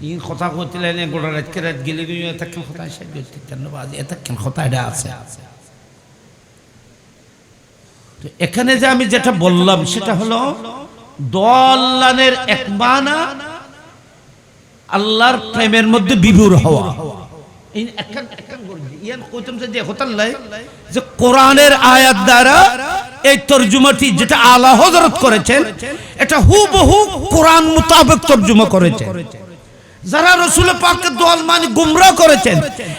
ইন কথা কইতে লাইনে গোড়া রাত রাত গেলে গিয়ে এতক্ষণ কথা শেষ করতে ধন্যবাদ। এতক্ষণ কথা এটা আছে। তো এখানে যে আমি যেটা বললাম সেটা হলো দলানের এক মানা আল্লাহর প্রেমের মধ্যে বিভোর হওয়া। এই একখান একখান করবি ইয়ান কইতাম যে হতাল্লাই যে কোরআনের আয়াত দ্বারা এই তরজমাটি যেটা আলা হযরত করেছেন এটা হুবহু কোরআন মোতাবেক তরজমা করেছেন। যারা রাসূল পাককে দল মানে গুমরাহ করেছেন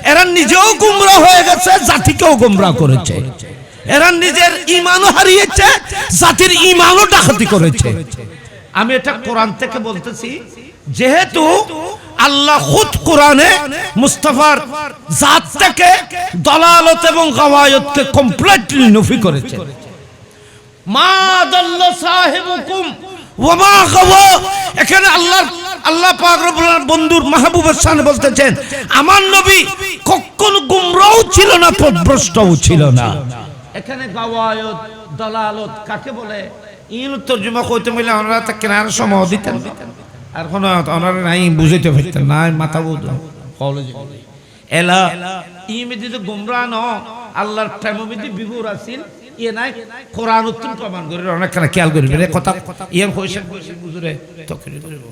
এরা নিজেও গুমরাহ হয়ে গেছে, জাতিকেও গুমরাহ করেছে। এরা নিজের ঈমানও হারিয়েছে, জাতির ঈমানও ডাকাতি করেছে। আমি এটা কোরআন থেকে বলতেছি, যেহেতু আল্লাহ খুদ কোরআনে মুস্তাফার জাত থেকে দলালত এবং গাওয়ায়াতকে কমপ্লিটলি নফি করেছে। মা দাল্লা সাহিবুকুম ওয়া মা গাওয়া। এখানে আল্লাহ পাক রব্বুল আলামিন বন্ধুর মাহবুবের শানে বলতেছেন আমার নবী কখনো গুমরাও ছিল না, পথভ্রষ্টও ছিল না। এখানে গাওয়ায়াত দলালত কাকে বলে ইন তরজমা কইতে মিলে আমরা তা কেনার সময় দিতেন আর কোন ওনারা নাই বুঝাইতে পারতেন না, মাথা বুঝ কলেজ এলা ইমেদি তো গুমরাহ ন আল্লাহর প্রেমবিধি বিভোর আছিল। ইয়ে নাই কোরআন উত্তম প্রমাণ করে অনেক খেয়াল করবে কথা ইয়ান কইছে বুঝরে তকরি করব।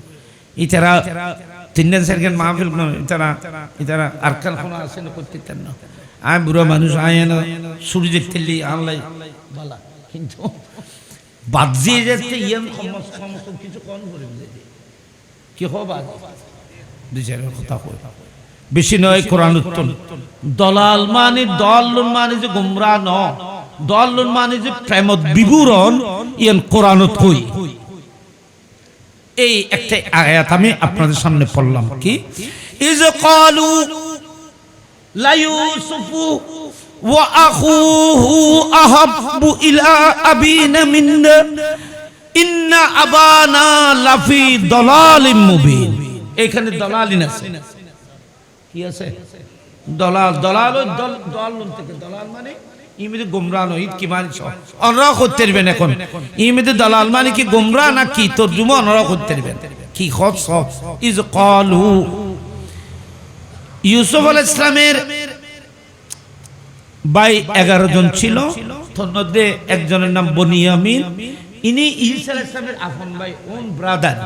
ইতারা তিন সেকেন্ড মাহফিল ইতারা আরকান কোন আছে না করতেন না। আমি বুড়া মানুষ আয় না সূর্য দেখতেলি আল্লাহ বালা, কিন্তু বাজিয়ে যেতে ইয়ান সমস্ত কিছু কোন করে কি হবা বিচারের কথা কই বেশি নয়। কোরআন উত্তম দলাল মানে দল মানে যে গুমরাহ ন, দল মানে যে প্রেমত বিবরণ ইয়ান কোরআনত কই। এই একটা আয়াত আমি আপনাদের সামনে পড়লাম কি ইজ ক্বালু লা ইউসুফু ওয়া আখুহু আহাব্বু ইলা আবিনা মিন্না ইন্না আবানা লাফি দালালিম মুবিন। এখানে দালালিন আছে, কি আছে? দলাল। দলাল দল থেকে দলাল মানে ইমেদে গুমরাহ নয়। কি মানে অনরা করতে পারবেন এখন ইমেদে দলাল মানে কি গুমরাহ না কি তরজমা অনরা করতে পারবেন কি খত সব। ইজ ক্বালু ইউসুফ আলাইহিস সালামের ভাই 11 জন ছিল, তার মধ্যে একজনের নাম বনিয়ামিন। ইনি ঈসা আলাইহিস সালামের আপন ভাই, ওন ব্রাদার।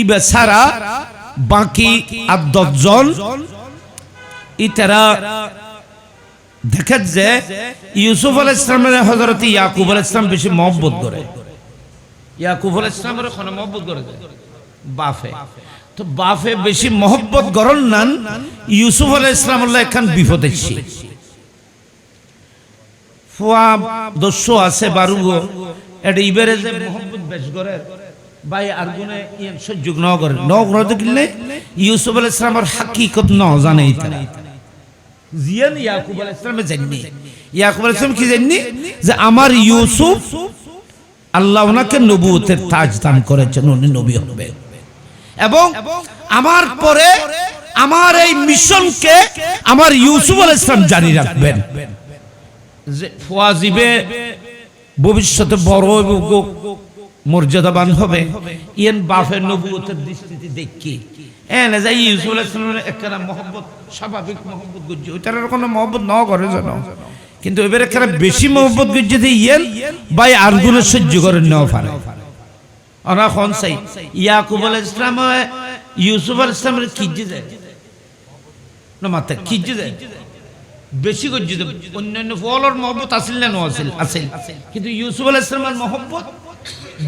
ইবা সারা বাকি 10 জন ইতারা দেখা যে ইউসুফ আলাইহিস সালামের হযরত ইয়াকুব আলাইহিস সালাম বেশি মহব্বত করে। ইয়াকুব আলাইহিস সালামের কোন মহব্বত করে বাফে, তো বাফে বেশি মহব্বত করন নান ইউসুফ আলাইহিস সালাম আল্লাহ এখন বিপদে ছিল। ফুয়া দস্যু আছে বারুগো এটা ইবেরে যে মহব্বত বেশ করে ভাই আর গুনে ইয়ান সহ্য ন করে ন করতে গেলে ইউসুফ আলাইহিস সালামের হাকিকত ন জানে। ইতারা জিয়ান ইয়াকুব আলাইহিস সালামে জানি, ইয়াকুব আলাইহিস সালাম কি জানি যে আমার ইউসুফ আল্লাহ ওনাকে নবুয়তের তাজ দান করেছেন, উনি নবী হবে এবং আমার পরে আমার এই মিশনকে আমার ইউসুফ আলাইহিস সালাম জারি রাখবেন যে ফুয়াজিবে ভবিষ্যতে বড় মর্যাদাবান হবে ইয়ান বাপের নবুয়তের দৃষ্টিতে দেখি এনে যাই ইউসুফ আলাইহিস সালামের একটা মহব্বত স্বাভাবিক মহব্বত গুজি ওইটার কোনো মহব্বত ন করে জানো কিন্তু এবারে একটা বেশি মহব্বত গুজি দিয়ে ইয়ান ভাই আর গুলো সহ্য করে নেওয়া পারে ওরা কোন চাই ইয়াকুব আলাইহিস সালাম ইউসুফ আলাইহিস সালামের কিজি যায় না মাত্র কিজি যায় বেশি গজ্জি অন্যান্য ফলর মহব্বত আসিল না আসিল আসিল কিন্তু ইউসুফ আলাইহিস সালামের মহব্বত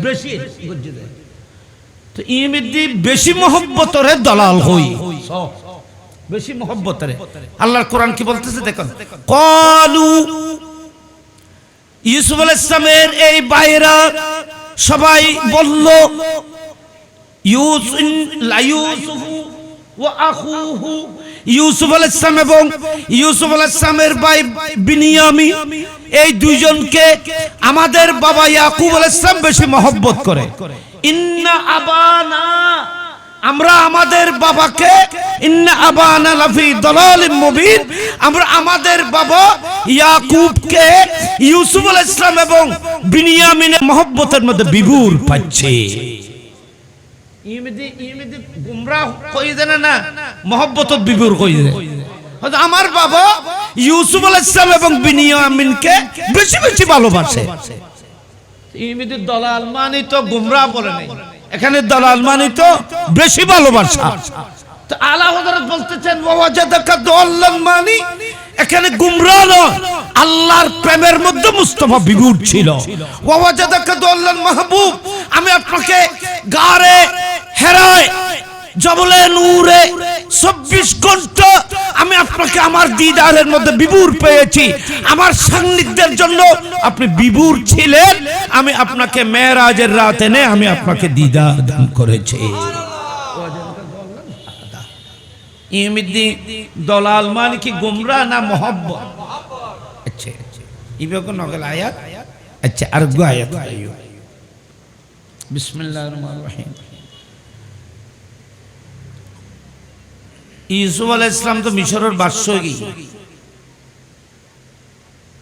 বেশি গজ্জি যায় তো ইমিদি বেশি মহব্বতরে দলাল হই বেশি মহব্বতরে আল্লাহর কোরআন কি বলতেছে দেখুন ক্বালু ইউসুফ আলাইহিস সালামের এই ভাইরা সবাই বলল ইউসুফ ওয়া আখুহু ইউসুফ আলাইহিস সালাম এবং ইউসুফ আলাইহিস সালামের ভাই বিনিয়ামিন এই দুইজনকে আমাদের বাবা ইয়াকুব আলাইহিস সালাম বেশি মহব্বত করে ইন্না আবানা আমরা আমাদের বাবাকে ইন্না আবানা লাফি দালালিম মুবিন আমরা আমাদের বাবা ইয়াকুবকে ইউসুফ আলাইহিস সালাম এবং বিনিয়ামিনের মহব্বতের মধ্যে বিভোর পাচ্ছে ইমিদি গুমরাহ কই দেন না মহব্বত বিভোর কই দেন আমার বাবা ইউসুফ আলাইহিস সালাম এবং বিনিয়ামিনকে বেশি বেশি ভালোবাসে ইমিদি দলাল মানে তো গুমরাহ বলে নাই এখানে দলাল মানে তো বেশি ভালোবাসা তো আলা হযরত বলতেছেন ওয়াজাদাকা দাল্লান মানে এখানে গুমরাহ নয় আল্লাহর প্রেমের মধ্যে মুস্তাফা বিভোর ছিল ওয়াজাদাকা দাল্লান মাহবুব আমি আপনাকে গারে হেরায় জবলে নূরে 24 ঘন্টা আমি আপনাকে আমার দিদারের মধ্যে বিভোর পেয়েছি আমার সান্নিধ্যের জন্য আপনি বিভোর ছিলেন আমি আপনাকে মেরাজের রাতে এনে আমি আপনাকে দিদার দান করেছি ইমিদি দলাল মানে কি গুমরাহ না মোহাব্বত আচ্ছা ইবেকো নগল আয়াত আচ্ছা আর গো আয়াত আইও বিসমিল্লাহির রহমানির রহিম ইউসুফ আলাইহিস সালাম তো মিশরের বাদশাহী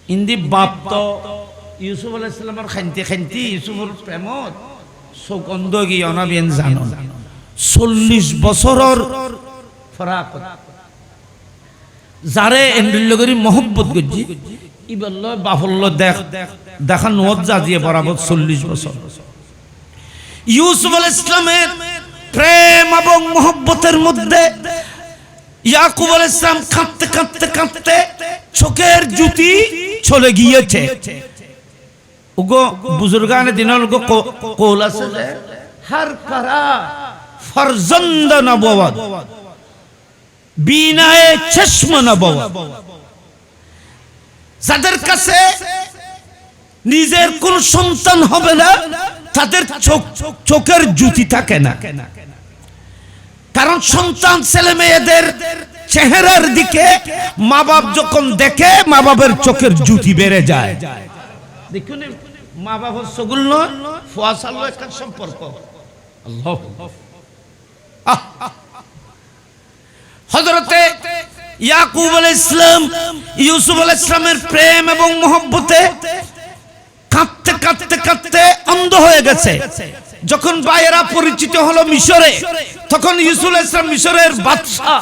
ইন্দি বাপ তো ইউসুফ আলাইহিস সালামের খান্তি ইউসুফের প্রেমত সুগন্ধ কি অনাবিন জানো 40 বছরের ফরাক যারে এন্ডুল্লগরি মোহাব্বত গজি ইবল্ল বাফল্ল দেখা নওয়াজ জাজিয়ে বরাবর 40 বছর ইউসুফ আলাইহিস সালামের প্রেম এবং মোহাব্বতের মধ্যে ইয়াকুব আলাইহিস সালাম কাঁদতে চোখের জুতি চলে গিয়েছে ওগো বুজুর্গানে দিনের গো কোল আছে হর করা ফরজন্দ নবুয়ত বিনায়ে চশম নবুয়ত যাদের কাছে নিজের কোন সন্তান হবে না তাদের চোখের জুতি থাকে না কারণ সন্তান ছেলে মেয়েদের চেহারার দিকে মা বাপ যখন দেখে মা বাবার চোখের জুতি বেড়ে যায় দেখুন মা বাবার সগুল নয় ফুয়াসাল্লো একটা সম্পর্ক আল্লাহ হযরতে ইয়াকুব আলাইহিস সালাম ইউসুফ আলাইহিস সালামের প্রেম এবং মহব্বতে কাঁদতে অন্ধ হয়ে গেছে যখন ভাইয়েরা পরিচিত হলো মিশরে তখন ইউসুফ আলাইহিস সালাম মিশরের বাদশা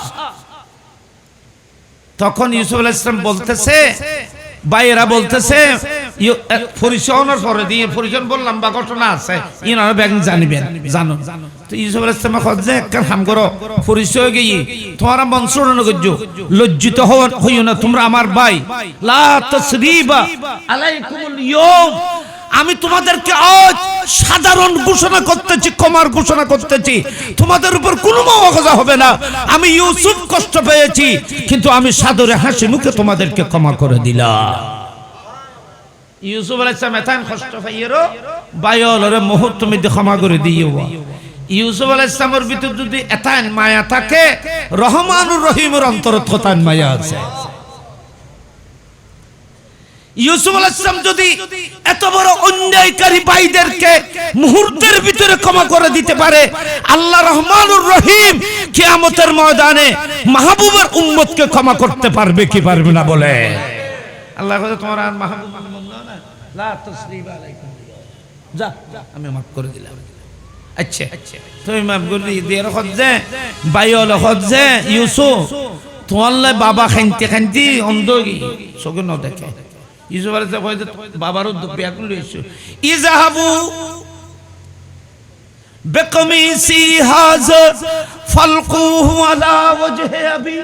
তখন ইউসুফ আলাইহিস সালাম বলতেছে ভাইয়েরা বলতেছে পরিচয়ের পরে দিয়ে পরিচয় বললাম বা ঘটনা আছে ইনারা ব্যাং জানিবেন জানো তো ইউসুফ আলাইহিস সালাম কইছে একটা কাম করো পরিচয় গিয়ে তোমরা মনসুরন গজ্জো লজ্জিত হইও না তোমরা আমার ভাই লা তাসরিবা আলাইকুমুল ইয়াউম আমি তোমাদেরকে আজ সাধারণ ঘোষণা করতেছি ক্ষমার ঘোষণা করতেছি তোমাদের উপর কোনো মুআখাযা হবে না আমি ইউসুফ কষ্ট পেয়েছি কিন্তু আমি সাদরে হাসি মুখে তোমাদেরকে ক্ষমা করে দিলাম ইউসুফ আলাইহিস সালাম এতন কষ্ট পাইয়েরো বায়লরে মুহূর্ত মধ্যে ক্ষমা করে দিও ইউসুফ আলাইহিস সালামের ভিতর যদি এতন মায়া থাকে রহমানুর রহিমের অন্তরত কতন মায়া আছে ইউসুফ আলাইহিস সালাম যদি এত বড় অন্যায়কারী ভাইদেরকে মুহূর্তের ভিতরে ক্ষমা করে দিতে পারে আল্লাহ রহমানুর রহিম কিয়ামতের ময়দানে মাহবুবের উম্মতকে ক্ষমা করতে পারবে কি পারবে না বলে আল্লাহ কয় তোমার আর মাহবুব না লা তাসরিবা আলাইকুম যা আমি মাফ করে দিলাম আচ্ছা তুমি মাফ করে দিয়ে হজ্জে বাইল হজ্জে ইউসুফ তোমার বাবা খান্তি অন্ধগি চোখে ন দেখে ইউসুফ আলাইহিস সালাম কয় বাবারও বিয়া করে লইছো ইজাহাবু বিকমিসি হাযা ফালকুহু আলা ওয়াজহি আবি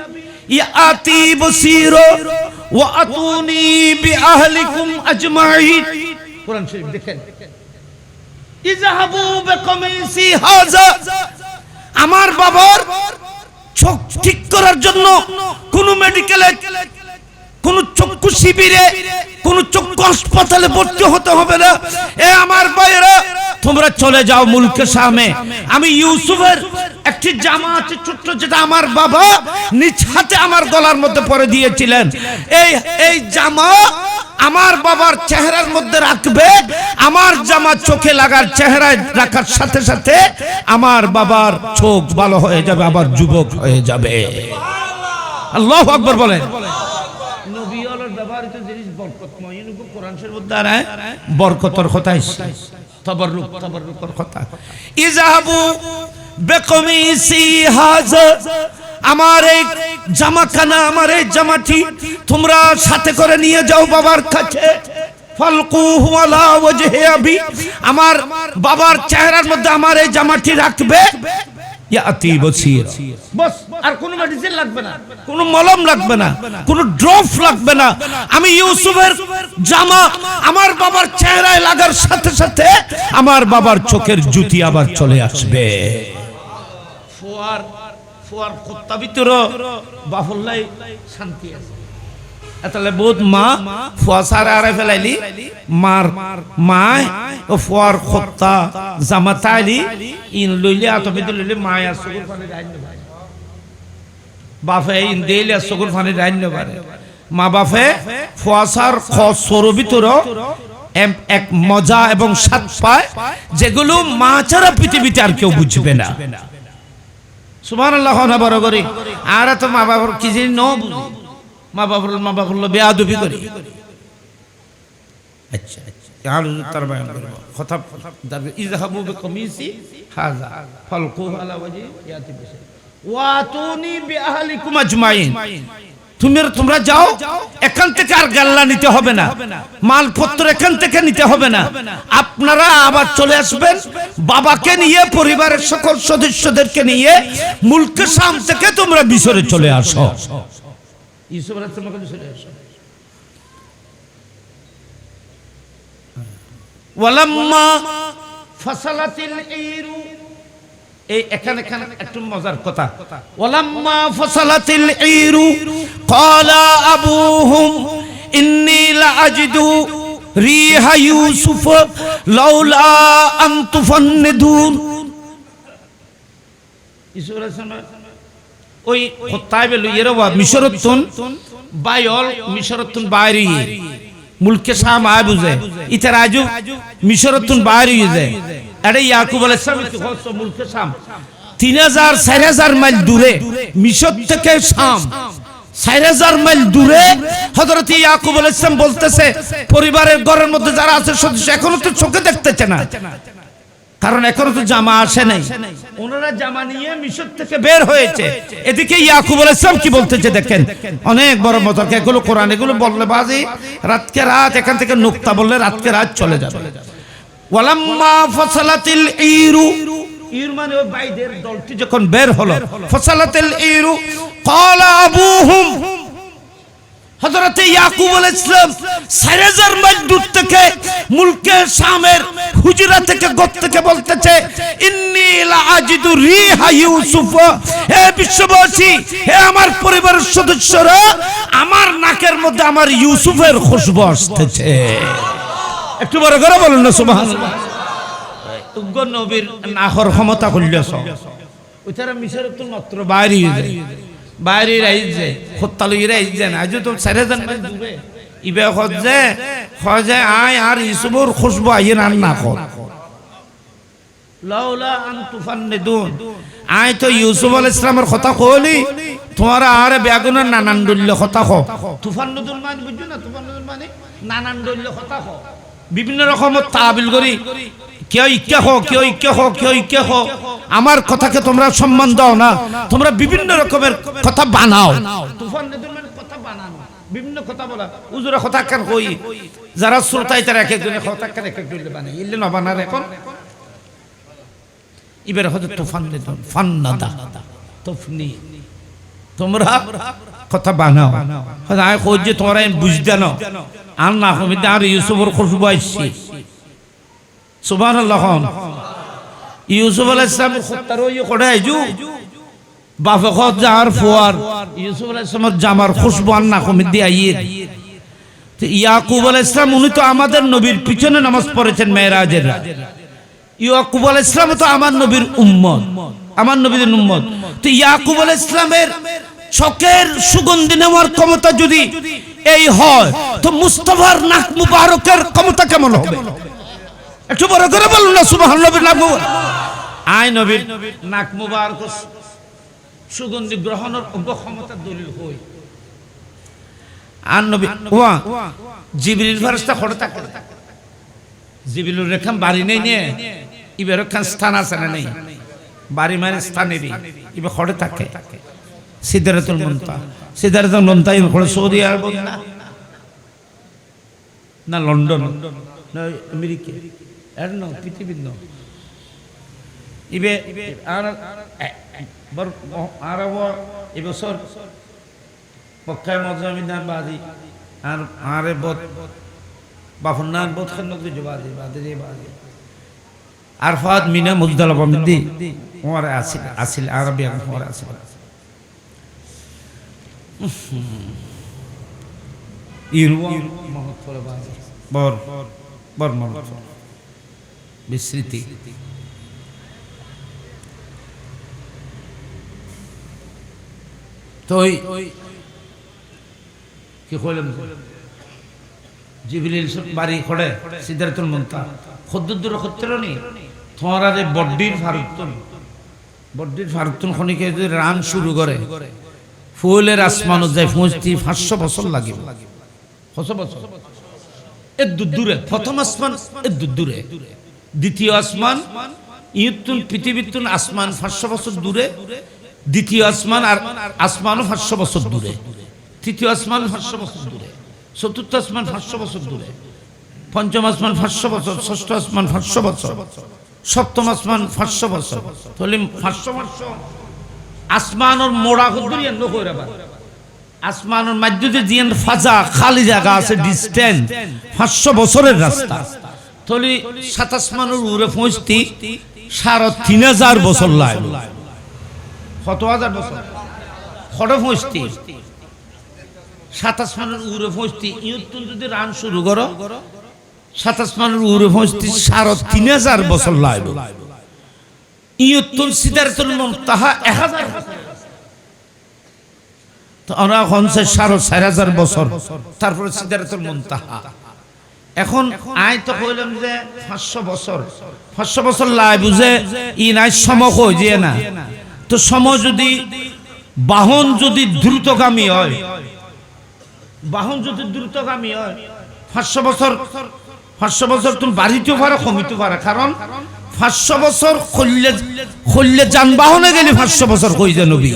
ইয়াতি বসীরা ওয়া আতুনি বিআহলিকুম আজমাইন কোরআন শরীফ দেখেন ইজাহাবু বিকমিসি হাযা আমার বাবার চোখ ঠিক করার জন্য কোন মেডিকেলে কোন চক্ষু শিবিরে কোন চক্ষু হাসপাতালে ভর্তি হতে হবে না এ আমার ভাইরা তোমরা চলে যাও মুলকে শামে আমি ইউসুফের একটি জামা আছে ছোট্ট যেটা আমার বাবা নিজ হাতে আমার গলার মধ্যে পরে দিয়েছিলেন এই জামা আমার বাবার চেহারার মধ্যে রাখবে আমার জামা চোখে লাগার চেহারায় রাখার সাথে সাথে আমার বাবার চোখ ভালো হয়ে যাবে আবার যুবক হয়ে যাবে আল্লাহু আকবার বলেন নবী হলোর ব্যবহৃত জিনিস বরকতময় এগুলো কোরআন শরীফের মধ্যে আর বরকতের কথা এসেছে তাবাররুকের কথা ইজাহাবু বিকমিসি হাযা আমার এই জামাখানা আমার এই জামাটি তোমরা সাথে করে নিয়ে যাও বাবার কাছে ফালকুহু আলা ওয়াজহি আবি আমার বাবার চেহারার মধ্যে আমার এই জামাটি রাখবে ইয়াতি বসীর বস আর কোনো মেডিসিন লাগবে না কোনো মলম লাগবে না কোনো ড্রপ লাগবে না আমি ইউসুফের জামা আমার বাবার চেহারায় লাগার সাথে সাথে আমার বাবার চোখের জ্যোতি আবার চলে আসবে ফুয়ার কুত্তা ভিতর বাফুল্লাই শান্তি আছে এতলে বহুত মা ফুয়া সারা আরে ফেলাইলি মার মায় ও ফুয়ার কুত্তা জামাতাইলি ইন লইলে আতবে লইলে মায়া সুগুর পানি রাইন ভাই বাফে ইন দেইলে সুগুর পানি রাইন পারে মা বাফে ফুয়াসার খসর ভিতর এক মজা এবং স্বাদ পায় যেগুলো মা ছাড়া পৃথিবীতে আর কেউ বুঝবে না সুবহানাল্লাহ না বড় করে আর তো মা বাবার কি জিনিস ন মা বাবার বেয়াদবি করি আচ্ছা আর তার বয়ান করব কথা দাবি ইযহাবু বিকমিসি হাযা ফালকুহু আলা ওয়াজহি ইয়াতি বিশা ওয়াতুনি বিআহলিকুম আজমাইন তোমরা যাও এখান থেকে আর গাল্লা নিতে হবে না মালপত্র এখান থেকে নিতে হবে না আপনারা আবার চলে আসবেন বাবাকে নিয়ে পরিবারের সকল সদস্যদেরকে নিয়ে মুলকে শাম থেকে তোমরা মিশরে চলে আসো ইউসুফ আলাইহিস সালাম কাছে চলে আসো ওয়ালাম্মা ফাসালাতিল ঈরু এই এখানে একটু মজার কথা ওয়ালাম্মা ফাসালাতিল ঈরু ক্বালা আবুহুম ইন্নী লাআজিদু রিহা ইউসুফ লাউলা আন তুফন্নিদুন ইউসুফ আলাইহিস সালাম ওই খতাইবে লইয়েরা মিশরতুন বাইল মিশরতুন বাইরি মুলকে শাম আয় বুঝে ইতার আজু মিশরতুন বাইরি যায় আরে ইয়াকুব আলাইহিস সালাম কি হচ্ছে মুলকে শাম 3000 4000 মাইল দূরে মিশর থেকে শাম 4000 মাইল দূরে হযরত ইয়াকুব আলাইহিস সালাম বলতেছে পরিবারের ঘরের মধ্যে যারা আছে সদস্য এখনো তো চোখে দেখতেছে না কারণ এখনো তো জামা আসে নাই ওনারা জামা নিয়ে মিশর থেকে বের হয়েছে এদিকে ইয়াকুব আলাইহিস সালাম কি বলতেছে দেখেন অনেক বড় মতক এগুলো কোরআন এগুলো বললে বাজি রাতকে রাত এখান থেকে নুকতা বললে রাতকে রাত চলে যাবে ওয়ালাম্মা ফাসালাতিল ঈরু ঈর মানে ওই বাইদের দলটি যখন বের হলো ফাসালাতিল ঈরু ক্বালা আবুহুম হযরত ইয়াকুব আলাইহিস সালাম 4000 মাইল দূর থেকে মুলকে শামের হুজরা থেকে গোত থেকে বলতেছে ইন্নী লাআজিদু রিহা ইউসুফ হে বিশ্ববাসী হে আমার পরিবারের সদস্যরা আমার নাকের মধ্যে আমার ইউসুফের খুশবু আসতেছে একটু বড় করে বলুন না সুবহানাল্লাহ উগ্র নবীর নাখর ক্ষমতা কইলেছ ওইটারা মিশরতুল মাত্র বাইরে যায় বাইরে রাইজে খত্তালুই রাইজে না আজ তো 4000 মাইল দূরে ইবে খজে আয় আর ইসুবুর খুশবু আইন আর না কর লাউলা আন তুফান্নিদুন আয় তো ইউসুফ আলাইহিস সালামের কথা কইলি তোমার আর বেগুনের নানান দল্য কথা কও তুফান্নিদুন মানে বুঝছো না তুফান্নিদুন মানে নানান দল্য কথা কও বিভিন্ন রকমের তাবিল করি কেউ ইচ্ছা হো কেউ ইচ্ছা হো কেউ ইচ্ছা হো আমার কথাকে তোমরা সম্মান দাও না তোমরা বিভিন্ন রকমের কথা বানাও তুফান্নিদুন মানে কথা বানানো বিভিন্ন কথা বলা উজুরা কথা কান কই যারা শ্রোতাই তারা এক একজনের কথা কান এক এক দল্য বানাই ইল্লে না বানার এখন এবারে হয়তো তুফান ফান্নাদা তুফনি তোমরা কথা বানাও হয়তো আমি কই যে তোমরা বুঝতে না আর না আমি আর ইউসুফের খুশবু আইছি সুবহানাল্লাহ ইউসুফ আলাইহিস সালাম খত্তারও ই করে আইজু বাফে খত যার ফুয়ার ইউসুফ আলাইহিস সালামের জামার খুশবু আর না কমি দিয়ে আইয়ে তো ইয়াকুব আলাইহিস সালাম উনি তো আমাদের নবীর পিছনে নামাজ পড়েছেন মেরাজের ইয়াকুব আলাইহিস সালাম তো আমার নবীর উম্মত আমার নবীর উম্মত তো ইয়াকুব আলাইহিস সালামের চোখের সুগন্ধি নেওয়ার ক্ষমতা যদি এই হয় তো মুস্তাফার নাক মুবারকের ক্ষমতা কেমন হবে একটু বড় করে বলুন না সুবহানাল্লাহ নাক মুবারক আয় নবীর নাক মুবারক সুগন্ধি গ্রহণের ক্ষমতা দলিল হই আর নবী ওয়া জিবরিল ফেরেশতা খড়ে থাকে জিবরিলের রেখাম বাড়ি নেই নিয়ে ইবের খান স্থান আছে না নেই বাড়ি মানে স্থানেরই ইবে খড়ে থাকে সিদরাতুল মুনতাহা খড়ে সৌদি আরব না লন্ডন না আমেরিকা আর না পৃথিবীর না ইবে আর আরব এবছর পক্ষায় মজমিনার বাজি আর আরে বত বাফনার বত খান বাজি বাজি বাজি আরফাত মিনা মুজদালিফা মিদি ওর আসিল আরবি ওর আসিল ইরওয়া মহত্তর বাজি বর বর মহত্তর বিস্মৃতি তো কি কইলাম জিবরিল বাড়ি খড়ে সিদরাতুল মুনতাহা খদ্দুর খত্তরনি তোমার আরে বড্ডির ফারুকতুন খনিকে যদি রান শুরু করে ফুলের আসমানও যায় পৌঁছতে 500 বছর লাগে কত বছর এর দূরে প্রথম আসমান এর দূরে দ্বিতীয় আসমান ইয়তুন পৃথিবীতুন আসমান 500 বছর দূরে দ্বিতীয় আসমান আর আসমানও 500 বছর দূরে তৃতীয় আসমান 500 বছর দূরে চতুর্থ আসমান 500 বছর দূরে পঞ্চম আসমান 500 বছর ষষ্ঠ আসমান 500 বছর সপ্তম আসমান 500 বছর তাহলে 500 বছর আসমানের মোড়া কদ্দুরি এন্ড কইরা বা আসমানের মধ্যে জিন ফাজা খালি জায়গা আছে ডিসটেন্স 500 বছরের রাস্তা তাহলে সাত আসমানের উপরে পৌঁছতে 3500 বছর লাগে কত হাজার বছর খড়ে পৌঁছতে সাত আসমানের উপরে পৌঁছতে ইয়তুন যদি রান শুরু করো সাত আসমানের উপরে পৌঁছতে 3500 বছর লাগবে ইয়তুন সিদরাতুল মুনতাহা 1000 বছর তো আমরা হনছে 4000 বছর তারপরে সিদরাতুল মুনতাহা এখন আই তো কইলাম যে 500 বছর লাই বুঝে ই নাই সময় কই যে না তো সময় যদি বাহন যদি দ্রুতগামী হয় 500 বছর তুমি বাড়িতেও পারো কমিতে পারো কারণ 500 বছর খুললে যানবাহনে গেলে 500 বছর কই যে নবী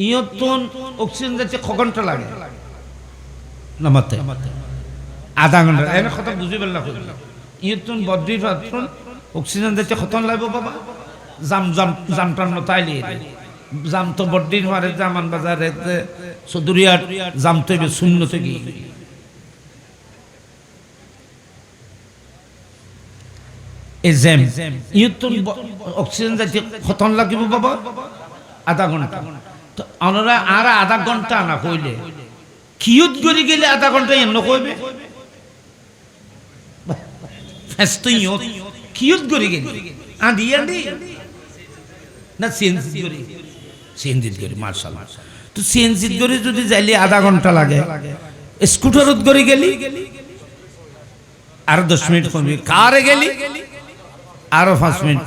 ইয়তুন অক্সিজেন যাচ্ছে ক ঘন্টা লাগে নামাতে আধা ঘন্টা এর কথা বুঝি বললা কই ইয়তুন বদ্রি পাত্রন অক্সিজেন যাচ্ছে কতন লাগবে বাবা জামটান তাইলে জাম তো বদ্রির মারে জামান বাজারে চৌধুরীহাট জাম তো শূন্য থেকে এই জ্যাম ইয়তুন অক্সিজেন যাচ্ছে কতন লাগিব বাবা আধা ঘন্টা তো আমরা আর আধা ঘন্টা না কইলে কিয়ত করে গেলে আধা ঘন্টা এমন কইবে ফেস্ত কিয়ত করে গেলে আঁধি না সিএনজি করে মার্শাল্লাহ তো সিএনজি করে যদি যাইলে আধা ঘন্টা লাগে স্কুটারত করে গেলি আরো 10 মিনিট কমবি, কারে গেলি আরো 5 মিনিট,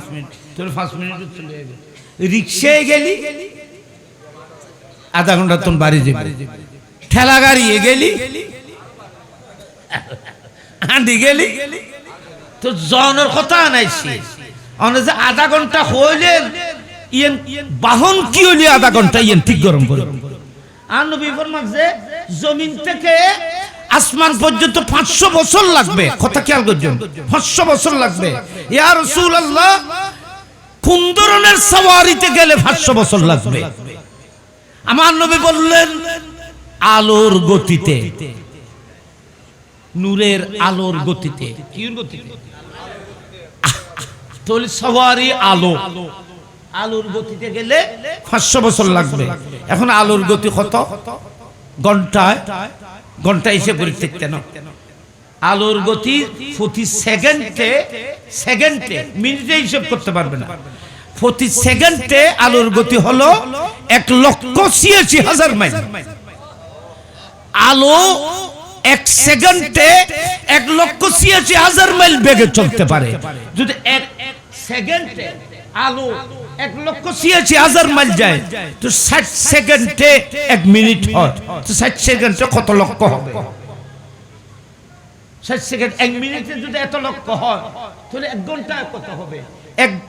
তোর 5 মিনিট চলে যাবে। রিক্সায় গেলি আধা ঘন্টা তোর বাড়ি যাবে, ঠেলা গাড়িয়ে গেলি আন্দি গেলি তো জনের কথা আনাইছি যে আধা ঘন্টা হইলেন ইয়েন বাহন কি হইলি আধা ঘন্টা ইয়েন ঠিক গরম করে। আর নবী ফরমান যে জমিন থেকে আসমান পর্যন্ত 500 বছর লাগবে, কথা খেয়াল করছেন, 500 বছর লাগবে। ইয়া রাসূলুল্লাহ, কোন ধরনের সওয়ারিতে গেলে 500 বছর লাগবে? আমার নবী বললেন আলোর গতিতে, নূরের আলোর গতিতে। কি গতিতে? তাহলে সওয়ারি আলো, আলোর গতিতে গেলে 500 বছর লাগবে। এখন আলোর গতি কত? ঘন্টায়, ঘন্টা হিসেব করে দেখতে না, আলোর গতি প্রতি সেকেন্ডে, সেকেন্ডে মিনিটে হিসেব করতে পারবে না, প্রতি সেকেন্ডে আলোর গতি হলো 1,86,000 মাইল। আলো 1 সেকেন্ডে 1,86,000 মাইল বেগে চলতে পারে। যদি 1 সেকেন্ডে আলো 1,86,000 মাইল যায় তো 60 সেকেন্ডে 1 মিনিট হয়, তো 60 সেকেন্ডে কত লক্ষ হবে? 60 সেকেন্ড 1 মিনিটে যদি এত লক্ষ হয় তাহলে 1 ঘন্টায় কত হবে?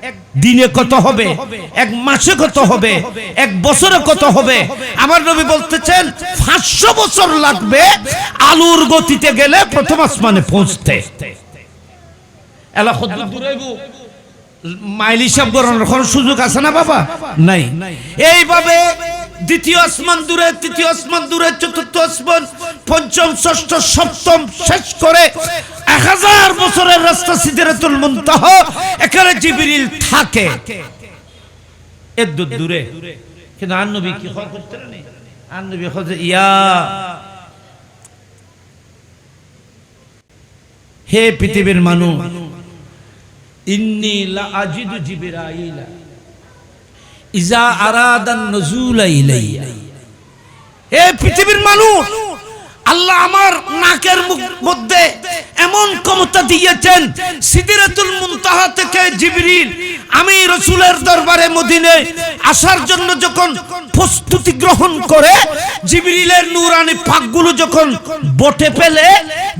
এক দিনে কত হবে? 1 মাসে কত হবে? 1 বছরে কত হবে? আমার নবী বলতেছেন 500 বছর লাগবে আলোর গতিতে গেলে প্রথম আসমানে পৌঁছতে। এলা কত দূর হইব? মাইল হিসাব করার কোন সুযোগ আছে না বাবা? নাই। এইভাবে দ্বিতীয় আসমান দূরে, তৃতীয় আসমান দূরে, চতুর্থ আসমান, পঞ্চম, ষষ্ঠ, সপ্তম শেষ করে 1000 বছরের রাস্তা সিদরাতুল মুনতাহা, এখানে জিবরিল থাকে এত দূরে। কিন্তু আর নবী কি করতেন? আর নবী খোঁজে ইয়া হে পৃথিবীর মানুষ, ইন্নী লা আজিদু জিবরাইলা ইজা আরাদান নুজুলা ইলাইয়া। হে পৃথিবীর মানুষ, আল্লাহ আমার নাকের মধ্যে এমন ক্ষমতা দিয়েছেন, সিদরাতুল মুনতাহা থেকে জিবরিল আমি রাসূলের দরবারে মদিনায় আসার জন্য যখন প্রস্তুতি গ্রহণ করে, জিবরিলের নূরানি পাকগুলো যখন বটে ফেলে,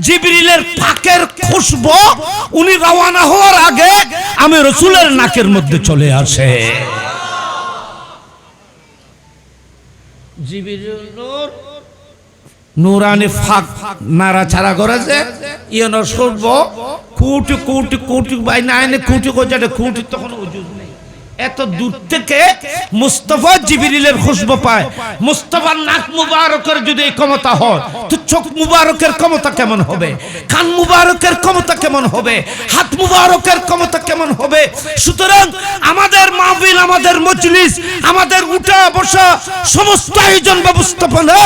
জিবরিলের পাকের খুশবু উনি রওনা হওয়ার আগে আমি রাসূলের নাকের মধ্যে চলে আসে। জিবরিল নূর নূরানি ফাক নাড়াচাড়া করেছে, ইয়নো সর্ব কোটি কোটি কোটি বাই নাইনে কোটি কোটি কোটি, তখন ওজুদ নেই। এত দূর থেকে মুস্তাফা জিবরিলের খুশবু পায়। মুস্তাফার নাক মুবারকের যদি এই ক্ষমতা হয়, তো চোখ মুবারকের ক্ষমতা কেমন হবে? কান মুবারকের ক্ষমতা কেমন হবে? হাত মুবারকের ক্ষমতা কেমন হবে? সুতরাং আমাদের মাহফিল, আমাদের মজলিস, আমাদের উঠা বসা সমস্ত আয়োজন ব্যবস্থাপনা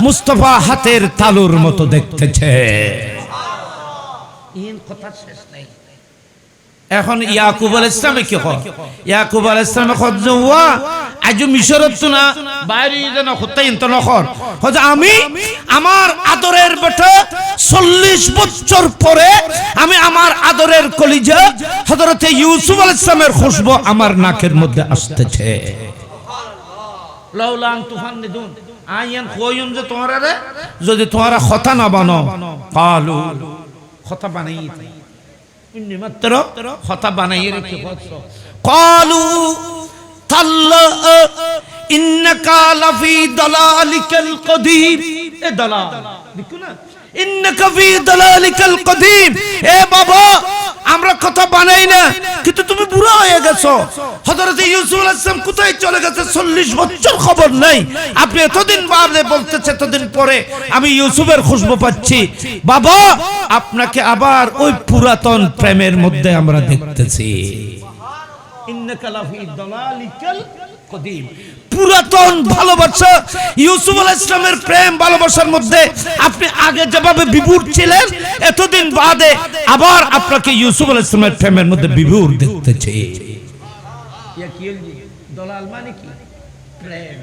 মুস্তাফা হাতের তালুর মতো দেখতেছে। ইন কথা শেষ নাই। এখন ইয়াকুব আলাইহিস সালামে কি হয়? ইয়াকুব আলাইহিস সালামে খোঁজওয়া আজ মিশরত তো না বাইরে যেন হতাইন তো নখর হযা আমি আমার আদরের বেটা 40 বছর পরে আমি আমার আদরের কলিজা হযরত ইউসুফ আলাইহিস সালামের খুশবু আমার নাকের মধ্যে আসতেছে। সুবহানাল্লাহ। লাউলান তুফান নিদুন আয়ান কইম যে তোমরা রে যদি তোমরা কথা না বানো, কালু কথা বানাই মাত্র কথা বানাইয়ে রেখে কালু তাল্লা ইন্নাকা লাফি দালালিকাল কদিম। এ দালাল দেখো না, ইন্নাকা ফি দালালিকাল কদিম। এ বাবা, আমরা কথা বানাই না, কিন্তু তুমি বুড়া হয়ে গেছো। হযরত ইউসুফ আলাইহিস সালাম কোথায় চলে গেছে 40 বছর খবর নাই। আপনি এতদিন বাদে বলতেছে এতদিন পরে আমি ইউসুফের খুশবু পাচ্ছি। বাবা, আপনাকে আবার ওই পুরাতন প্রেমের মধ্যে আমরা দেখতেছি। ইন্নাকা লাফি দালালিকাল কদিম। পুরাতন ভালোবাসা, ইউসুফ আলাইহিস সালামের প্রেম ভালোবাসার মধ্যে আপনি আগে যেভাবে বিভোর ছিলেন, এতদিন বাদে আবার আপনাকে ইউসুফ আলাইহিস সালামের প্রেমের মধ্যে বিভোর দেখতেছে। ইয়া কি দলাল মানে কি? প্রেম,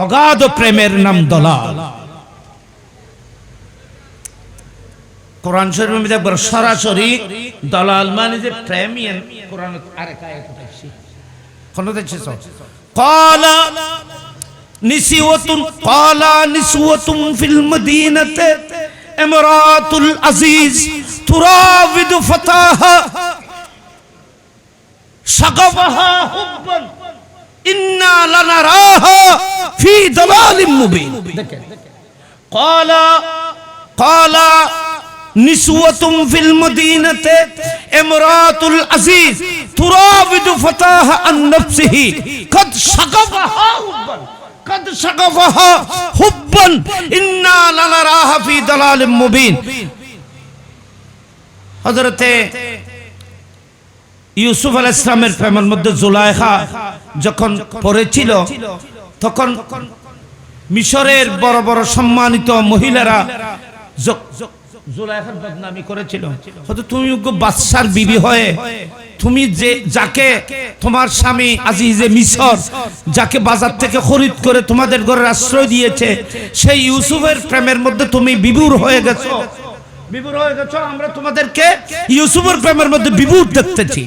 অগাধ প্রেমের নাম দলাল। কোরআন শরীফের মধ্যে একবার সরাসরি দালাল মানে যে প্রেমিয়ান কোরআন আরেক আয়াত উঠাইছি কোন দেখছিস ক্বালা নিসওয়াতুন ফিল মদিনাতি ইমরাতুল আজিজ তুরাবিদু ফাতাহা শাগাফাহা হুব্বান ইন্না লানারাহা ফি দালালিম মুবিন দেখেন ক্বালা নিসওয়াতুন ফিল মদিনাতি ইমরাতুল আজিজ তুরাবিদু ফাতাহা আন নাফসিহি কদ শাগাফাহা হুব্বান قد شغفها حبا إنا لنراها في ضلال مبين হযরত ইউসুফ আলাইহিস সালামের প্রেমের মধ্যে জুলাইখা যখন পড়েছিল তখন মিশরের বড় বড় সম্মানিত মহিলারা জুলাইখার বদনামি করেছিল হয়তো তুমি বাদশার বিবি হয়ে তুমি যে যাকে তোমার স্বামী আজিজে মিশর যাকে বাজার থেকে খরিদ করে তোমাদের ঘরে আশ্রয় দিয়েছে সেই ইউসুফের প্রেমের মধ্যে তুমি বিভোর হয়ে গেছো আমরা তোমাদেরকে ইউসুফের প্রেমের মধ্যে বিভোর দেখতেছি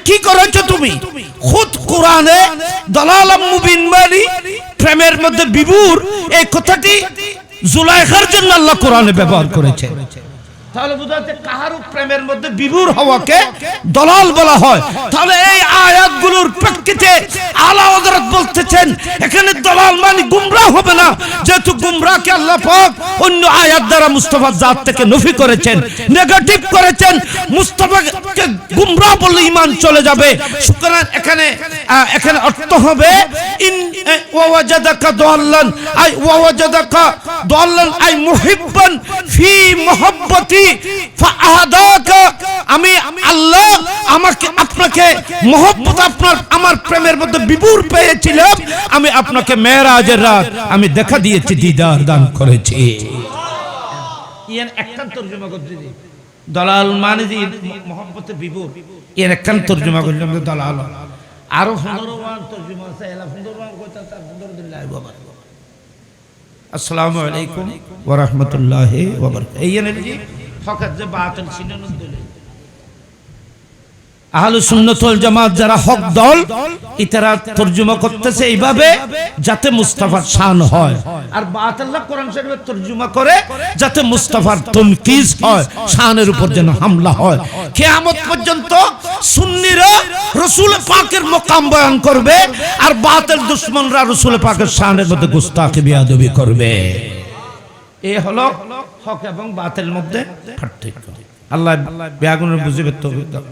কি করেছো তুমি খুদ কোরআনে দালালাম মুবিন মানে প্রেমের মধ্যে বিভোর এই কথাটি জুলাইখার জন্য আল্লাহ কোরআনে ব্যবহার করেছে তাহলে বুঝাতে কাহারও প্রেমের মধ্যে বিভোর হওয়াকে দলাল বলা হয় তাহলে এই আয়াতগুলোর প্রেক্ষিতে আলা হযরত বলতেছেন এখানে দলাল মানে গুমরাহ হবে না যেহেতু গুমরাহকে আল্লাহ পাক অন্য আয়াত দ্বারা মুস্তাফার জাত থেকে নফি করেছেন নেগেটিভ করেছেন মুস্তাফাকে গুমরাহ বললে ঈমান চলে যাবে সুতরাং এখানে অর্থ হবে ইন ওয়াজাদাকা দাল্লান আই ওয়াজাদাকা দাল্লান আই মুহিব্বান ফি মুহাব্বতি ফাআদাকা আমি আল্লাহ আমাকে আপনাকে মহব্বত আমার প্রেমের মধ্যে বিভোর পেয়েছিলাম আমি আপনাকে মেরাজের রাত আমি দেখা দিয়েছি দিদার দান করেছি ইয়ান একখান তরজমা করতে দি দালাল মানে যে মহব্বতে বিভোর এর একখান তরজমা করলাম দালাল আরো 15 তরজমা আছে এলা 15 কইতা তার 15 দিন লাগবে বাবা আসসালামু আলাইকুম ওয়া রাহমাতুল্লাহি ওয়া বারাকাতুহু এই এনে ফকত যে বাতিল ছিলেন দলে আহলে সুন্নাত ওয়াল জামাত যারা হক দল ইতারা তরজমা করতেছে এইভাবে যাতে মুস্তাফার শান হয় আর বাতিলরা কোরআন শরীফের তরজমা করে যাতে মুস্তাফার তানকিস হয় শানের উপর যেন হামলা হয় কিয়ামত পর্যন্ত সুন্নিরা রাসূল পাকের মাকাম বয়ান করবে আর বাতিল দুশমনরা রাসূল পাকের শানের মধ্যে গুস্তাখি বেয়াদবি করবে এই হলো হক এবং বাতিলের মধ্যে পার্থক্য আল্লাহ বেয়াগুনের বুঝিবে তৌফিক দাও